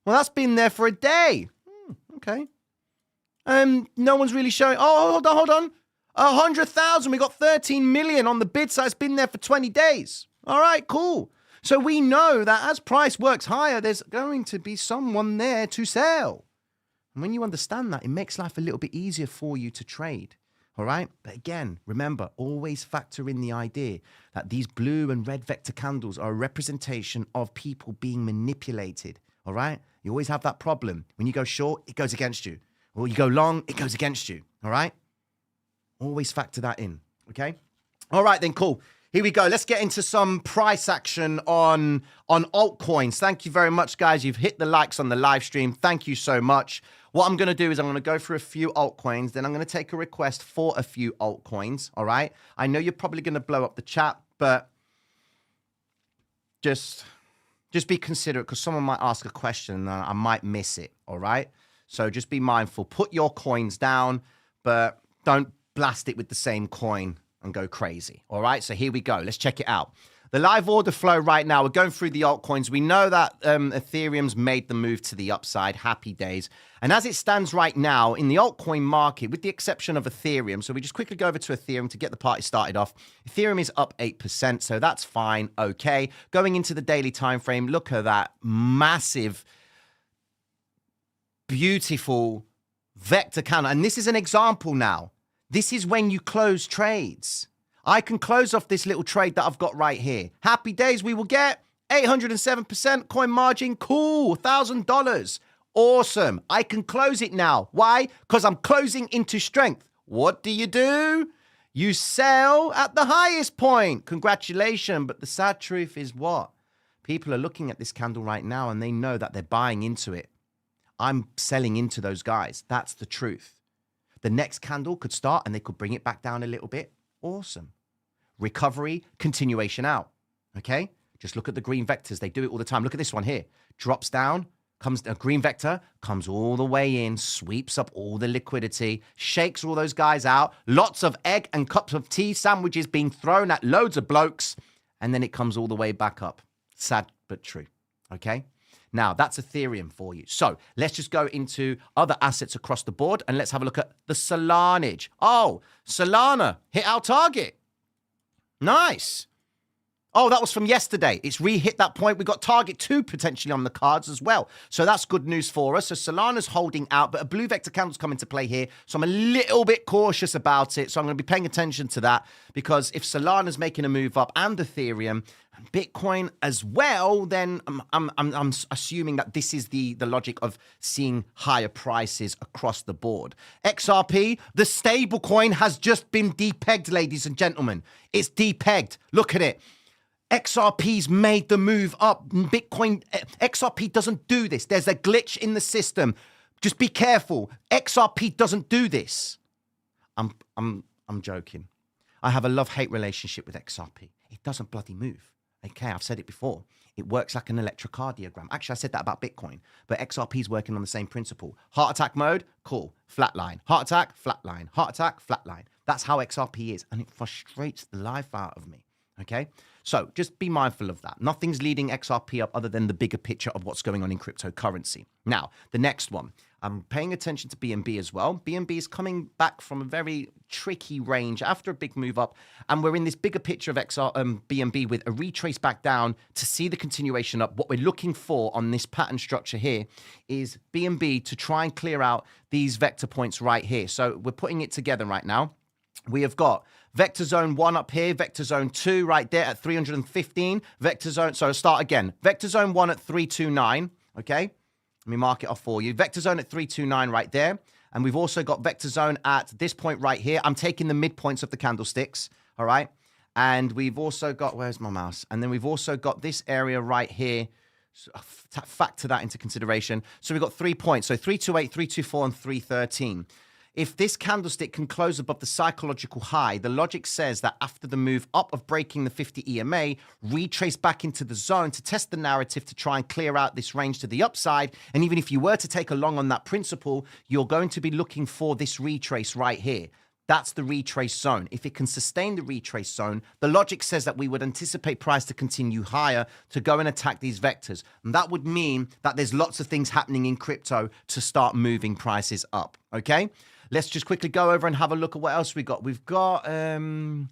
Well, that's been there for a day. Okay. No one's really showing. Oh, hold on. 100,000. We got 13 million on the bid side. It's been there for 20 days. All right, cool. So we know that as price works higher, there's going to be someone there to sell. And when you understand that, it makes life a little bit easier for you to trade. All right. But again, remember, always factor in the idea that these blue and red vector candles are a representation of people being manipulated. All right. You always have that problem. When you go short, it goes against you. Or you go long, it goes against you. All right. Always factor that in. Okay. All right, then. Cool. Here we go. Let's get into some price action on altcoins. Thank you very much, guys. You've hit the likes on the live stream. Thank you so much. What I'm going to do is I'm going to go through a few altcoins. Then I'm going to take a request for a few altcoins. All right. I know you're probably going to blow up the chat, but just be considerate because someone might ask a question and I might miss it. All right. So just be mindful. Put your coins down, but don't blast it with the same coin and go crazy. All right. So here we go. Let's check it out. The live order flow right now, we're going through the altcoins. We know that Ethereum's made the move to the upside. Happy days. And as it stands right now in the altcoin market, with the exception of Ethereum, so we just quickly go over to Ethereum to get the party started off. Ethereum is up 8%, so that's fine. Okay. Going into the daily time frame, look at that massive, beautiful vector candle. And this is an example now. This is when you close trades. I can close off this little trade that I've got right here. Happy days, we will get 807% coin margin. Cool, $1,000. Awesome. I can close it now. Why? Because I'm closing into strength. What do? You sell at the highest point. Congratulations. But the sad truth is what? People are looking at this candle right now and they know that they're buying into it. I'm selling into those guys. That's the truth. The next candle could start and they could bring it back down a little bit. Awesome. Recovery, continuation out. Okay? Just look at the green vectors. They do it all the time. Look at this one here. Drops down, comes a green vector, comes all the way in, sweeps up all the liquidity, shakes all those guys out. Lots of egg and cups of tea sandwiches being thrown at loads of blokes. And then it comes all the way back up. Sad but true. Okay? Now, that's Ethereum for you. So let's just go into other assets across the board and let's have a look at the Solanage. Oh, Solana hit our target. Nice. Oh, that was from yesterday. It's re-hit that point. We got target 2 potentially on the cards as well. So that's good news for us. So Solana's holding out, but a blue vector candle's come into play here. So I'm a little bit cautious about it. So I'm going to be paying attention to that because if Solana's making a move up and Ethereum and Bitcoin as well, then I'm assuming that this is the logic of seeing higher prices across the board. XRP, the stable coin, has just been depegged, ladies and gentlemen. It's depegged. Look at it. XRP's made the move up. Bitcoin, XRP doesn't do this. There's a glitch in the system. Just be careful. XRP doesn't do this. I'm joking. I have a love-hate relationship with XRP. It doesn't bloody move. Okay, I've said it before. It works like an electrocardiogram. Actually, I said that about Bitcoin, but XRP is working on the same principle. Heart attack mode, cool, flatline. Heart attack, flatline. Heart attack, flatline. That's how XRP is, and it frustrates the life out of me. Okay, so just be mindful of that. Nothing's leading XRP up other than the bigger picture of what's going on in cryptocurrency. Now, the next one, I'm paying attention to BNB as well. BNB is coming back from a very tricky range after a big move up, and we're in this bigger picture of BNB with a retrace back down to see the continuation up. What we're looking for on this pattern structure here is BNB to try and clear out these vector points right here. So we're putting it together right now. We have got vector zone 1 up here, vector zone 2 right there at 315, vector zone, so I'll start again. Vector zone 1 at 329, okay? Let me mark it off for you. Vector zone at 329 right there. And we've also got vector zone at this point right here. I'm taking the midpoints of the candlesticks, all right? And we've also got, where's my mouse? And then we've also got this area right here. So factor that into consideration. So we've got 3 points. So 328, 324, and 313. if this candlestick can close above the psychological high, the logic says that after the move up of breaking the 50 EMA, retrace back into the zone to test the narrative to try and clear out this range to the upside. And even if you were to take a long on that principle, you're going to be looking for this retrace right here. That's the retrace zone. If it can sustain the retrace zone, the logic says that we would anticipate price to continue higher to go and attack these vectors. And that would mean that there's lots of things happening in crypto to start moving prices up, okay? Let's just quickly go over and have a look at what else we got. We've got, I'm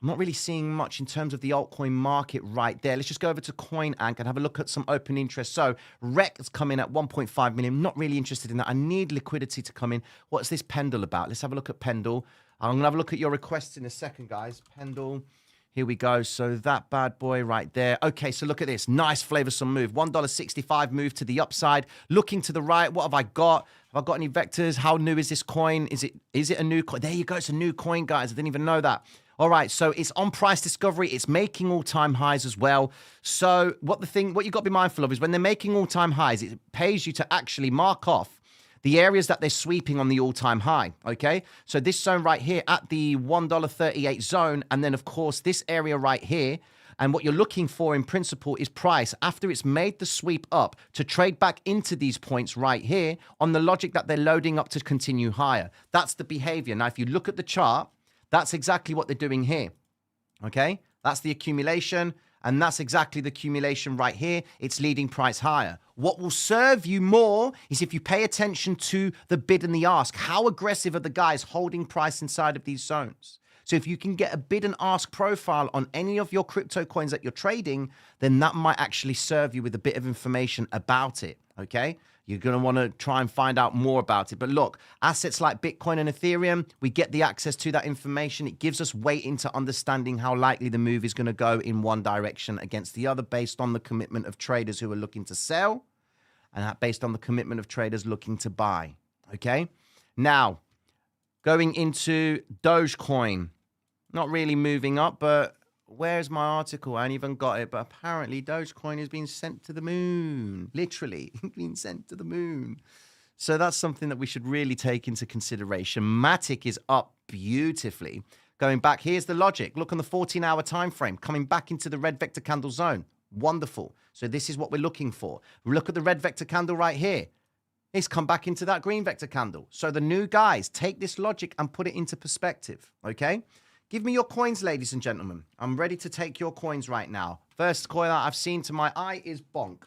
not really seeing much in terms of the altcoin market right there. Let's just go over to CoinAnk and have a look at some open interest. So REC has come in at 1.5 million. Not really interested in that. I need liquidity to come in. What's this Pendle about? Let's have a look at Pendle. I'm going to have a look at your requests in a second, guys. Pendle. Here we go. So that bad boy right there. Okay, so look at this. Nice flavorsome move. $1.65 move to the upside. Looking to the right. What have I got? Have I got any vectors? How new is this coin? Is it a new coin? There you go. It's a new coin, guys. I didn't even know that. All right, so it's on price discovery. It's making all-time highs as well. So what you got to be mindful of is when they're making all-time highs, it pays you to actually mark off the areas that they're sweeping on the all-time high, okay? So this zone right here at the $1.38 zone, and then, of course, this area right here, and what you're looking for in principle is price after it's made the sweep up to trade back into these points right here on the logic that they're loading up to continue higher. That's the behavior. Now, if you look at the chart, that's exactly what they're doing here, okay? That's the accumulation, and that's exactly the accumulation right here. It's leading price higher. What will serve you more is if you pay attention to the bid and the ask. How aggressive are the guys holding price inside of these zones? So if you can get a bid and ask profile on any of your crypto coins that you're trading, then that might actually serve you with a bit of information about it, okay? You're going to want to try and find out more about it. But look, assets like Bitcoin and Ethereum, we get the access to that information. It gives us weight into understanding how likely the move is going to go in one direction against the other based on the commitment of traders who are looking to sell and based on the commitment of traders looking to buy. Okay? Now, going into Dogecoin, not really moving up, but where's my article? I ain't even got it, but apparently Dogecoin has been sent to the moon. Literally, been sent to the moon. So that's something that we should really take into consideration. Matic is up beautifully. Going back, here's the logic. Look on the 14-hour time frame, coming back into the red vector candle zone. Wonderful. So this is what we're looking for. Look at the red vector candle right here. It's come back into that green vector candle. So the new guys, take this logic and put it into perspective, okay? Give me your coins, ladies and gentlemen. I'm ready to take your coins right now. First coin that I've seen to my eye is Bonk.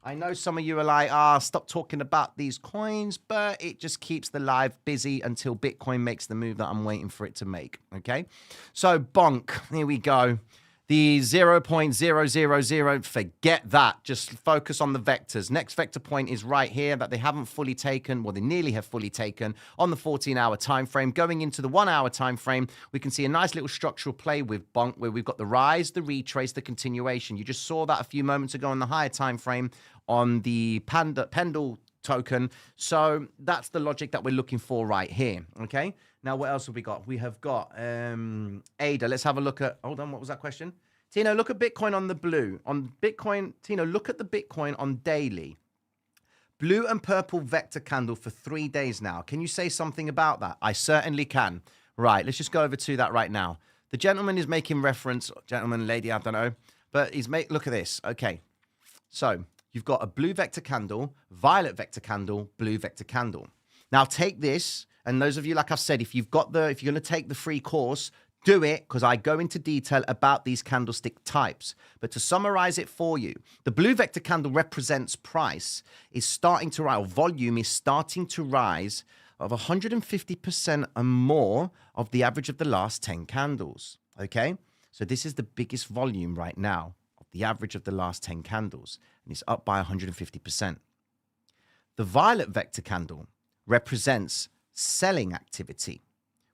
I know some of you are like, stop talking about these coins, but it just keeps the live busy until Bitcoin makes the move that I'm waiting for it to make, okay? So Bonk, here we go. The 0.000, forget that. Just focus on the vectors. Next vector point is right here that they haven't fully taken, well, they nearly have fully taken on the 14-hour time frame. Going into the 1-hour time frame, we can see a nice little structural play with Bonk where we've got the rise, the retrace, the continuation. You just saw that a few moments ago on the higher time frame on the Pendle token. So that's the logic that we're looking for right here, okay? Now, what else have we got? We have got ADA. Let's have a look at, hold on, what was that question? Tino, look at Bitcoin on the blue. On Bitcoin, Tino, look at the Bitcoin on daily. Blue and purple vector candle for 3 days now. Can you say something about that? I certainly can. Right, let's just go over to that right now. The gentleman is making reference, gentleman, lady, I don't know, but look at this. Okay, so you've got a blue vector candle, violet vector candle, blue vector candle. Now take this, and those of you, like I've said, if you're going to take the free course, do it, because I go into detail about these candlestick types. But to summarize it for you, the blue vector candle represents price is starting to rise, or volume is starting to rise of 150% and more of the average of the last 10 candles. Okay? So this is the biggest volume right now of the average of the last 10 candles, and it's up by 150%. The violet vector candle represents selling activity,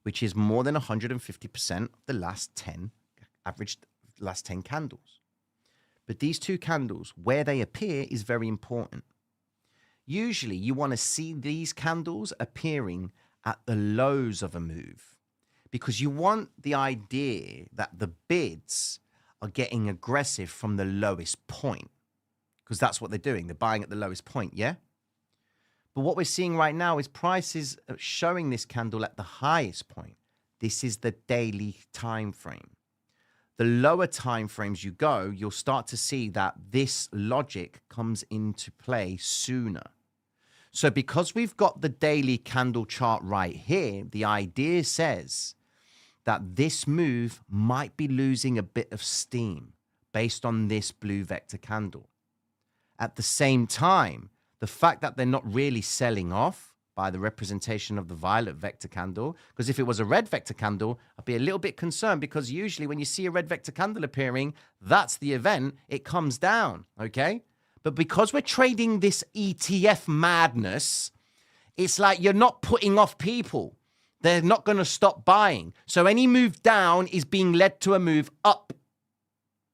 which is more than 150% of the last 10 averaged last 10 candles. But these two candles, where they appear is very important. Usually you want to see these candles appearing at the lows of a move because you want the idea that the bids are getting aggressive from the lowest point, because that's what they're doing. They're buying at the lowest point, yeah? But what we're seeing right now is prices showing this candle at the highest point. This is the daily time frame. The lower time frames you go, you'll start to see that this logic comes into play sooner. So because we've got the daily candle chart right here, the idea says that this move might be losing a bit of steam based on this blue vector candle. At the same time, the fact that they're not really selling off by the representation of the violet vector candle, because if it was a red vector candle, I'd be a little bit concerned, because usually when you see a red vector candle appearing, that's the event, it comes down, okay? But because we're trading this ETF madness, it's like you're not putting off people. They're not going to stop buying. So any move down is being led to a move up,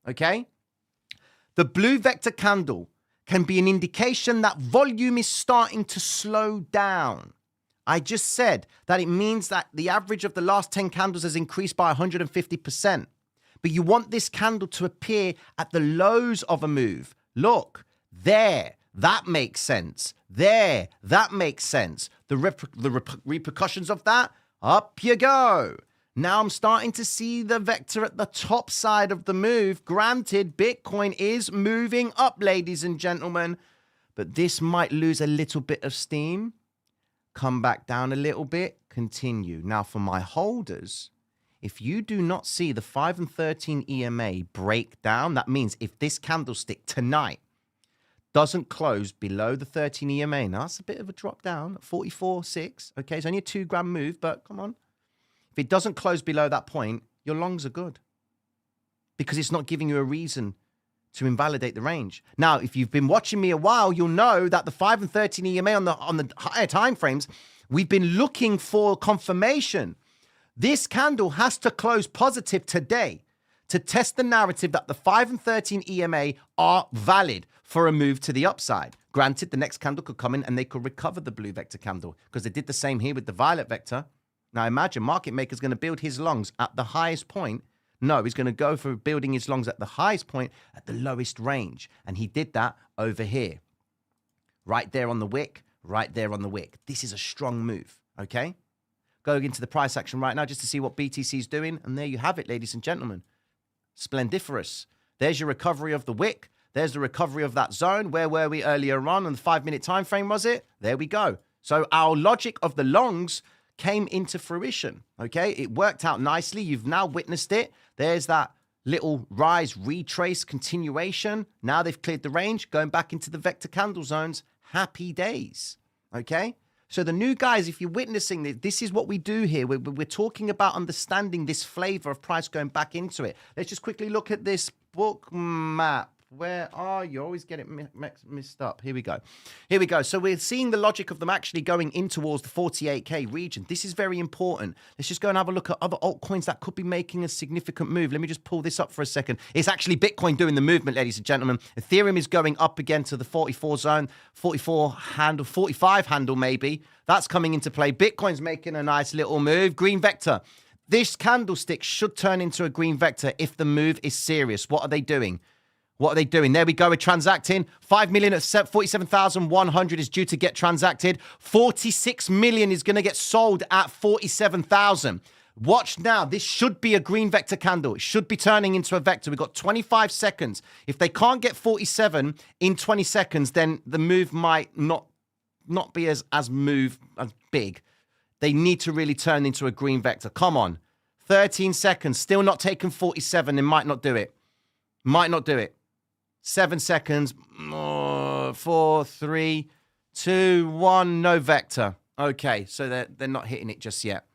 okay? The blue vector candle can be an indication that volume is starting to slow down. I just said that it means that the average of the last 10 candles has increased by 150%. But you want this candle to appear at the lows of a move. Look, there, that makes sense. There, that makes sense. The repercussions of that, up you go. Now I'm starting to see the vector at the top side of the move. Granted, Bitcoin is moving up, ladies and gentlemen, but this might lose a little bit of steam, come back down a little bit, continue. Now for my holders, if you do not see the 5 and 13 EMA break down, that means if this candlestick tonight doesn't close below the 13 EMA, now that's a bit of a drop down, 44.6. Okay, it's only a 2 gram move, but come on. If it doesn't close below that point, your longs are good, because it's not giving you a reason to invalidate the range. Now, if you've been watching me a while, you'll know that the 5 and 13 EMA on the higher time frames, we've been looking for confirmation. This candle has to close positive today to test the narrative that the 5 and 13 EMA are valid for a move to the upside. Granted, the next candle could come in and they could recover the blue vector candle, because they did the same here with the violet vector. Now imagine market maker's going to build his longs at the highest point. No, he's going to go for building his longs at the highest point at the lowest range. And he did that over here. Right there on the wick, right there on the wick. This is a strong move, okay? Going into the price action right now just to see what BTC is doing. And there you have it, ladies and gentlemen. Splendiferous. There's your recovery of the wick. There's the recovery of that zone. Where were we earlier on the 5-minute time frame, was it? There we go. So our logic of the longs came into fruition, okay? It worked out nicely. You've now witnessed it. There's that little rise, retrace, continuation. Now they've cleared the range, going back into the vector candle zones. Happy days, okay? So the new guys, if you're witnessing this, this is what we do here. We're talking about understanding this flavor of price going back into it. Let's just quickly look at this book map. Where are you? Always get it mixed up. Here we go. Here we go. So we're seeing the logic of them actually going in towards the 48K region. This is very important. Let's just go and have a look at other altcoins that could be making a significant move. Let me just pull this up for a second. It's actually Bitcoin doing the movement, ladies and gentlemen. Ethereum is going up again to the 44 zone, 44 handle, 45 handle maybe. That's coming into play. Bitcoin's making a nice little move. Green vector. This candlestick should turn into a green vector if the move is serious. What are they doing? What are they doing? There we go. We're transacting. 5 million at 47,100 is due to get transacted. 46 million is going to get sold at 47,000. Watch now. This should be a green vector candle. It should be turning into a vector. We've got 25 seconds. If they can't get 47 in 20 seconds, then the move might not be as big. They need to really turn into a green vector. Come on. 13 seconds. Still not taking 47. They might not do it. Might not do it. 7 seconds. 4, 3, 2, 1. No vector. Okay, so they're not hitting it just yet.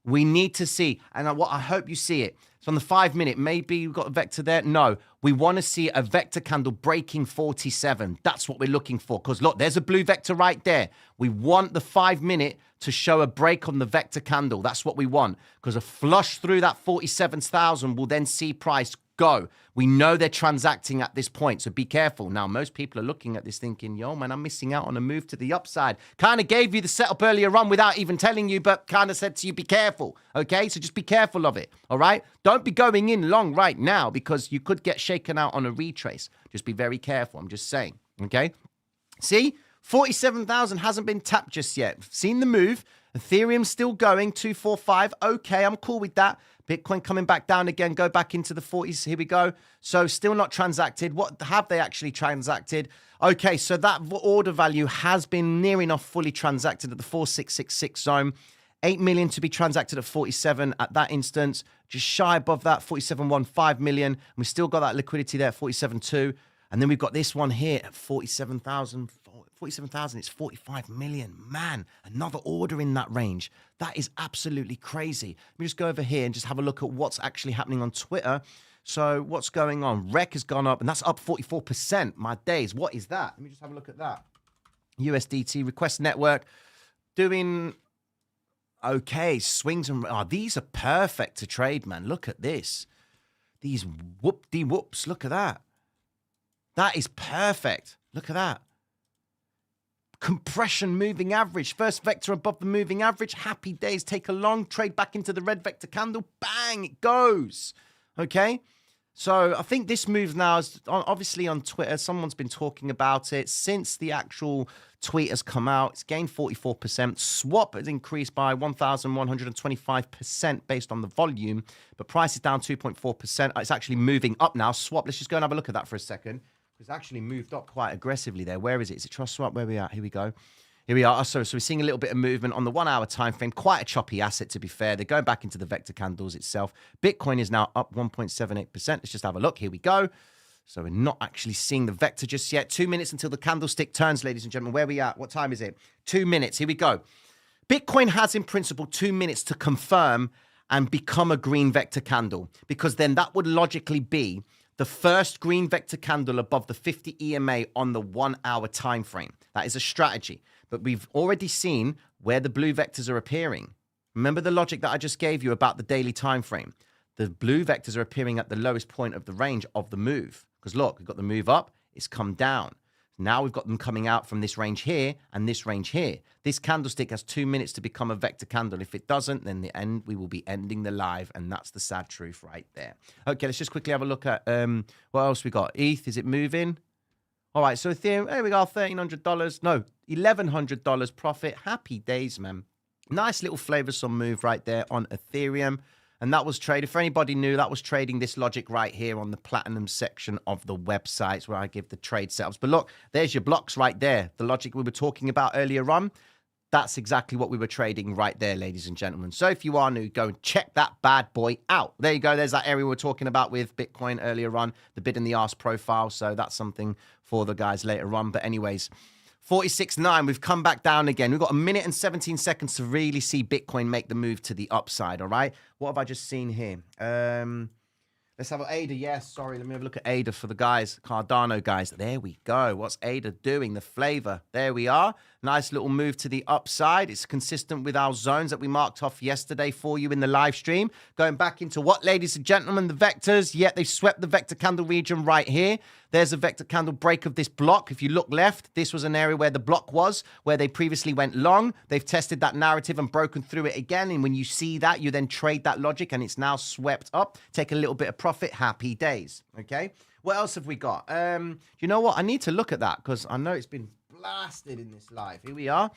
We need to see, and what I hope you see it. So on the 5-minute, maybe we've got a vector there. No, we want to see a vector candle breaking 47. That's what we're looking for. Because look, there's a blue vector right there. We want the 5-minute to show a break on the vector candle. That's what we want. Because a flush through that 47,000 will then see price go. We know they're transacting at this point, so be careful. Now, most people are looking at this thinking, yo, man, I'm missing out on a move to the upside. Kind of gave you the setup earlier on without even telling you, but kind of said to you, be careful, okay? So just be careful of it, all right? Don't be going in long right now because you could get shaken out on a retrace. Just be very careful, I'm just saying, okay? See? 47,000 hasn't been tapped just yet. Seen the move. Ethereum still going, 245. Okay, I'm cool with that. Bitcoin coming back down again, go back into the 40s. Here we go. So still not transacted. What have they actually transacted? Okay, so that order value has been near enough fully transacted at the 4666 zone. 8 million to be transacted at 47 at that instance. Just shy above that, 47.15 million. And we still got that liquidity there at 47.2. And then we've got this one here at 47,000. 47,000, it's 45 million. Man, another order in that range. That is absolutely crazy. Let me just go over here and just have a look at what's actually happening on Twitter. So what's going on? REC has gone up, and that's up 44%. My days, what is that? Let me just have a look at that. USDT Request Network doing okay. Swings and... Oh, these are perfect to trade, man. Look at this. These whoop-de-whoops. Look at that. That is perfect. Look at that. Compression moving average. First vector above the moving average. Happy days. Take a long trade back into the red vector candle. Bang, it goes. Okay. So I think this move now is obviously on Twitter. Someone's been talking about it since the actual tweet has come out. It's gained 44%. Swap has increased by 1,125% based on the volume, but price is down 2.4%. It's actually moving up now. Swap, let's just go and have a look at that for a second. It's actually moved up quite aggressively there. Where is it? Is it Trust Swap? Where are we at? Here we go. Here we are. So we're seeing a little bit of movement on the 1 hour time frame. Quite a choppy asset, to be fair. They're going back into the vector candles itself. Bitcoin is now up 1.78%. Let's just have a look. Here we go. So we're not actually seeing the vector just yet. 2 minutes until the candlestick turns, ladies and gentlemen. Where are we at? What time is it? 2 minutes. Here we go. Bitcoin has, in principle, 2 minutes to confirm and become a green vector candle, because then that would logically be the first green vector candle above the 50 EMA on the 1 hour time frame. That is a strategy. But we've already seen where the blue vectors are appearing. Remember the logic that I just gave you about the daily time frame. The blue vectors are appearing at the lowest point of the range of the move. Because look, we've got the move up, it's come down. Now we've got them coming out from this range here and this range here. This candlestick has 2 minutes to become a vector candle. If it doesn't, then we will be ending the live, and that's the sad truth right there. Okay, let's just quickly have a look at what else we got. ETH, is it moving? All right, so Ethereum, there we go, $1,300. No, $1,100 profit. Happy days, man. Nice little flavoursome move right there on Ethereum. And that was traded, for anybody new, that was trading this logic right here on the platinum section of the websites where I give the trade setups. But look, there's your blocks right there. The logic we were talking about earlier on, that's exactly what we were trading right there, ladies and gentlemen. So if you are new, go and check that bad boy out. There you go. There's that area we were talking about with Bitcoin earlier on, the bid and the ask profile. So that's something for the guys later on. But anyways, 46.9, we've come back down again. We've got 1 minute and 17 seconds to really see Bitcoin make the move to the upside, all right? What have I just seen here? Let's have ADA. Yes, sorry. Let me have a look at ADA for the guys, Cardano guys. There we go. What's ADA doing? The flavor. There we are. Nice little move to the upside. It's consistent with our zones that we marked off yesterday for you in the live stream. Going back into what, ladies and gentlemen? The vectors. Yet they've swept the vector candle region right here. There's a vector candle break of this block. If you look left, this was an area where the block was, where they previously went long. They've tested that narrative and broken through it again. And when you see that, you then trade that logic, and it's now swept up. Take a little bit of profit. Happy days. Okay. What else have we got? You know what? I need to look at that because I know it's been blasted in this live. Here we are.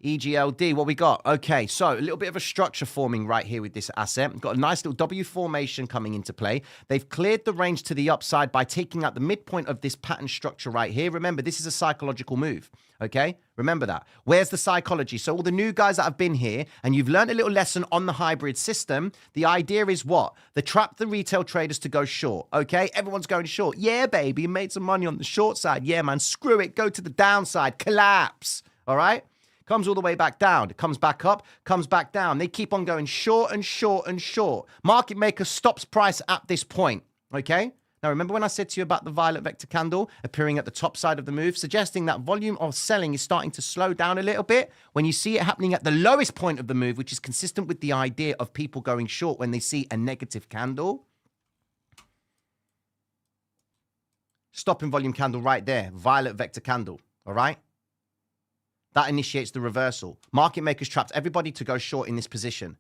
EGLD, what we got? Okay, so a little bit of a structure forming right here with this asset. We've got a nice little W formation coming into play. They've cleared the range to the upside by taking out the midpoint of this pattern structure right here. Remember, this is a psychological move, okay? Remember that. Where's the psychology? So all the new guys that have been here, and you've learned a little lesson on the hybrid system, the idea is what? They trap the retail traders to go short, okay? Everyone's going short. Yeah, baby, you made some money on the short side. Yeah, man, screw it. Go to the downside. Collapse, all right? Comes all the way back down. It comes back up, comes back down. They keep on going short and short and short. Market maker stops price at this point, okay? Now, remember when I said to you about the violet vector candle appearing at the top side of the move, suggesting that volume of selling is starting to slow down a little bit? When you see it happening at the lowest point of the move, which is consistent with the idea of people going short when they see a negative candle. Stopping volume candle right there. Violet vector candle, all right? That initiates the reversal. Market makers trapped everybody to go short in this position.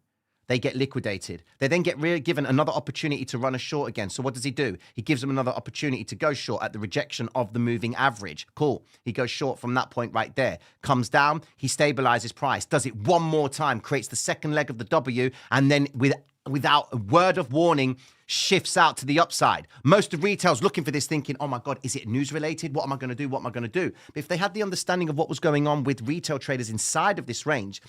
they get liquidated. They then get given another opportunity to run a short again. So what does he do? He gives them another opportunity to go short at the rejection of the moving average. Cool. He goes short from that point right there. Comes down, he stabilizes price, does it one more time, creates the second leg of the W, and then without a word of warning, shifts out to the upside. Most of retail's looking for this thinking, oh my God, is it news related? What am I going to do? What am I going to do? But if they had the understanding of what was going on with retail traders inside of this range,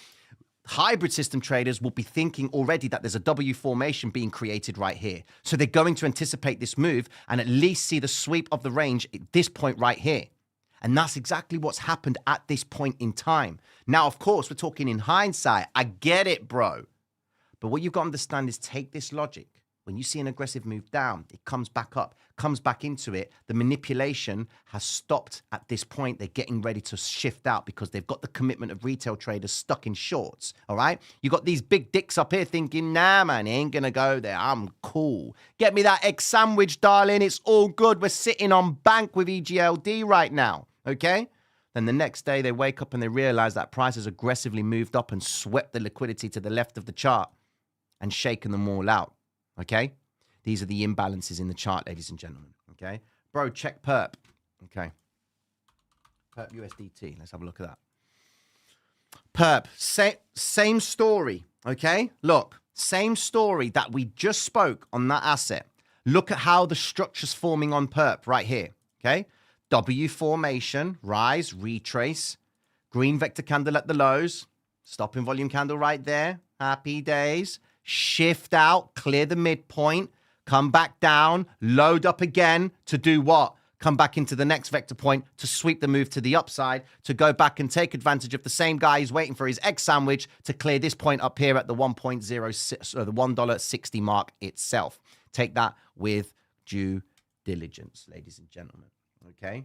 hybrid system traders will be thinking already that there's a W formation being created right here. So they're going to anticipate this move and at least see the sweep of the range at this point right here. And that's exactly what's happened at this point in time. Now, of course, we're talking in hindsight. I get it, bro. But what you've got to understand is take this logic. When you see an aggressive move down, it comes back up, comes back into it. The manipulation has stopped at this point. They're getting ready to shift out because they've got the commitment of retail traders stuck in shorts, all right? You got these big dicks up here thinking, nah, man, it ain't going to go there. I'm cool. Get me that egg sandwich, darling. It's all good. We're sitting on bank with EGLD right now, okay? Then the next day they wake up and they realize that price has aggressively moved up and swept the liquidity to the left of the chart and shaken them all out. Okay, these are the imbalances in the chart, ladies and gentlemen. Okay, bro, check perp. Okay, perp USDT. Let's have a look at that. Perp, same story. Okay, look, same story that we just spoke on that asset. Look at how the structure's forming on perp right here. Okay, W formation, rise, retrace, green vector candle at the lows, stopping volume candle right there. Happy days. Shift out, clear the midpoint, come back down, load up again to do what? Come back into the next vector point to sweep the move to the upside, to go back and take advantage of the same guy who's waiting for his egg sandwich to clear this point up here at the 1.06 or the $1.60 mark itself. Take that with due diligence, ladies and gentlemen. Okay.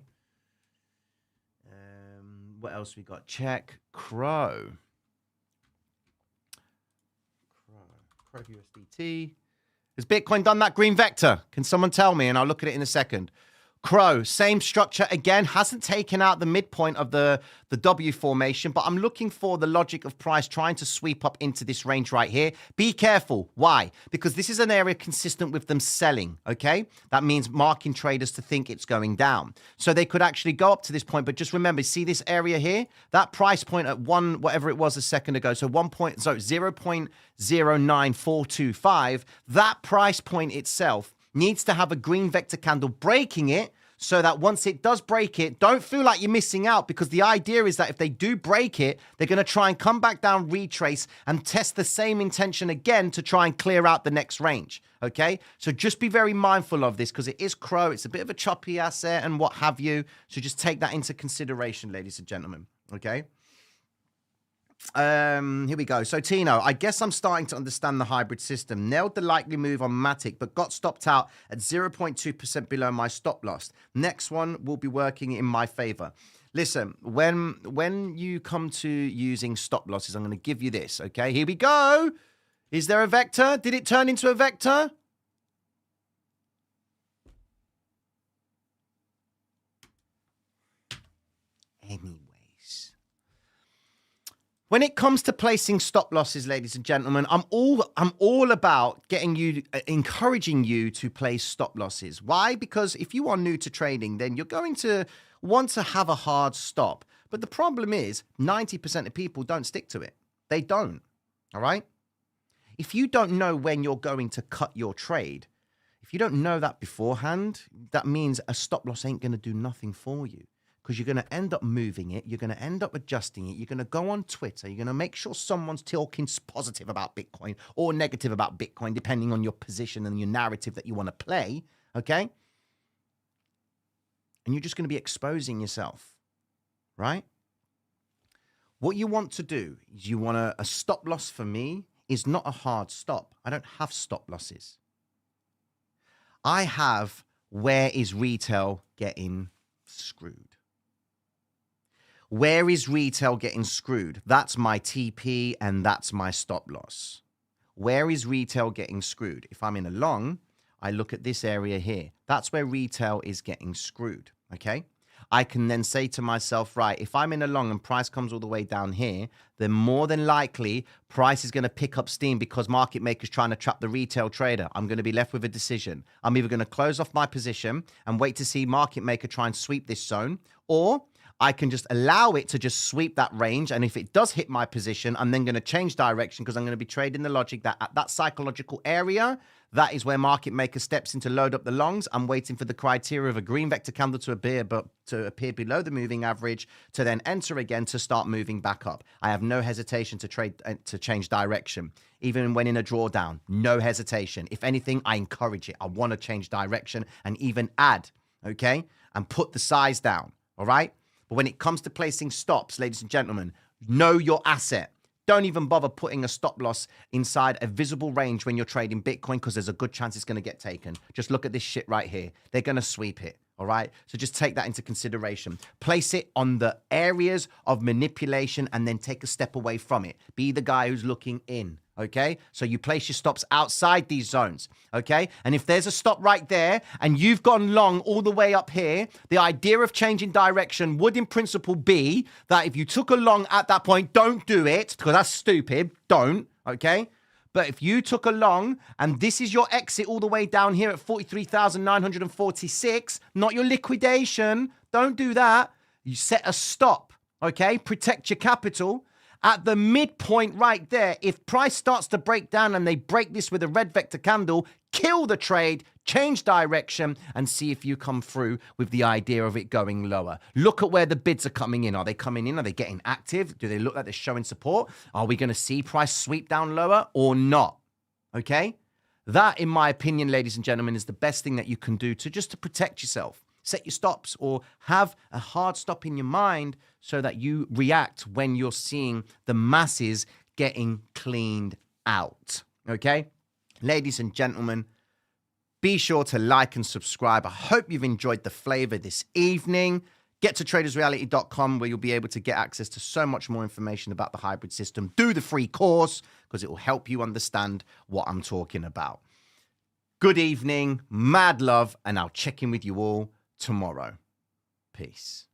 What else we got? Check Crow. USDT. Has Bitcoin done that green vector? Can someone tell me? And I'll look at it in a second. Crow, same structure again, hasn't taken out the midpoint of the W formation, but I'm looking for the logic of price trying to sweep up into this range right here. Be careful. Why? Because this is an area consistent with them selling, okay? That means marking traders to think it's going down. So they could actually go up to this point, but just remember, see this area here? That price point at whatever it was a second ago, so 0.09425, that price point itself needs to have a green vector candle breaking it so that once it does break it, don't feel like you're missing out, because the idea is that if they do break it, they're going to try and come back down, retrace, and test the same intention again to try and clear out the next range, okay? So just be very mindful of this because it is Crow. It's a bit of a choppy asset and what have you. So just take that into consideration, ladies and gentlemen, okay? Here we go. So Tino, I guess I'm starting to understand the hybrid system. Nailed the likely move on Matic, but got stopped out at 0.2% below my stop loss. Next one will be working in my favor. Listen, when you come to using stop losses, I'm going to give you this. Okay, here we go. Is there a vector? Did it turn into a vector? Anyways, when it comes to placing stop losses, ladies and gentlemen, I'm all about encouraging you to place stop losses. Why? Because if you are new to trading, then you're going to want to have a hard stop. But the problem is 90% of people don't stick to it. They don't. All right? If you don't know when you're going to cut your trade, if you don't know that beforehand, that means a stop loss ain't going to do nothing for you. Because you're going to end up moving it. You're going to end up adjusting it. You're going to go on Twitter. You're going to make sure someone's talking positive about Bitcoin or negative about Bitcoin, depending on your position and your narrative that you want to play, okay? And you're just going to be exposing yourself, right? What you want to do is you want a stop loss for me is not a hard stop. I don't have stop losses. I have where is retail getting screwed. Where is retail getting screwed? That's my TP and that's my stop loss. Where is retail getting screwed? If I'm in a long, I look at this area here. That's where retail is getting screwed, okay? I can then say to myself, right, if I'm in a long and price comes all the way down here, then more than likely price is going to pick up steam because market makers trying to trap the retail trader. I'm going to be left with a decision. I'm either going to close off my position and wait to see market maker try and sweep this zone, or I can just allow it to just sweep that range. And if it does hit my position, I'm then going to change direction because I'm going to be trading the logic that at that psychological area, that is where market maker steps in to load up the longs. I'm waiting for the criteria of a green vector candle to appear below the moving average to then enter again to start moving back up. I have no hesitation to trade to change direction. Even when in a drawdown, no hesitation. If anything, I encourage it. I want to change direction and even add, okay, and put the size down, all right? But when it comes to placing stops, ladies and gentlemen, know your asset. Don't even bother putting a stop loss inside a visible range when you're trading Bitcoin because there's a good chance it's going to get taken. Just look at this shit right here. They're going to sweep it, all right? So just take that into consideration. Place it on the areas of manipulation and then take a step away from it. Be the guy who's looking in, okay? So you place your stops outside these zones, okay? And if there's a stop right there and you've gone long all the way up here, the idea of changing direction would in principle be that if you took a long at that point, don't do it because that's stupid. Don't, okay? But if you took a long and this is your exit all the way down here at 43,946, not your liquidation, don't do that. You set a stop, okay? Protect your capital. At the midpoint right there, if price starts to break down and they break this with a red vector candle, kill the trade, change direction, and see if you come through with the idea of it going lower. Look at where the bids are coming in. Are they coming in? Are they getting active? Do they look like they're showing support? Are we going to see price sweep down lower or not? Okay? That, in my opinion, ladies and gentlemen, is the best thing that you can do to protect yourself. Set your stops or have a hard stop in your mind so that you react when you're seeing the masses getting cleaned out. Okay? Ladies and gentlemen, be sure to like and subscribe. I hope you've enjoyed the flavor this evening. Get to tradersreality.com where you'll be able to get access to so much more information about the hybrid system. Do the free course because it will help you understand what I'm talking about. Good evening, mad love, and I'll check in with you all tomorrow. Peace.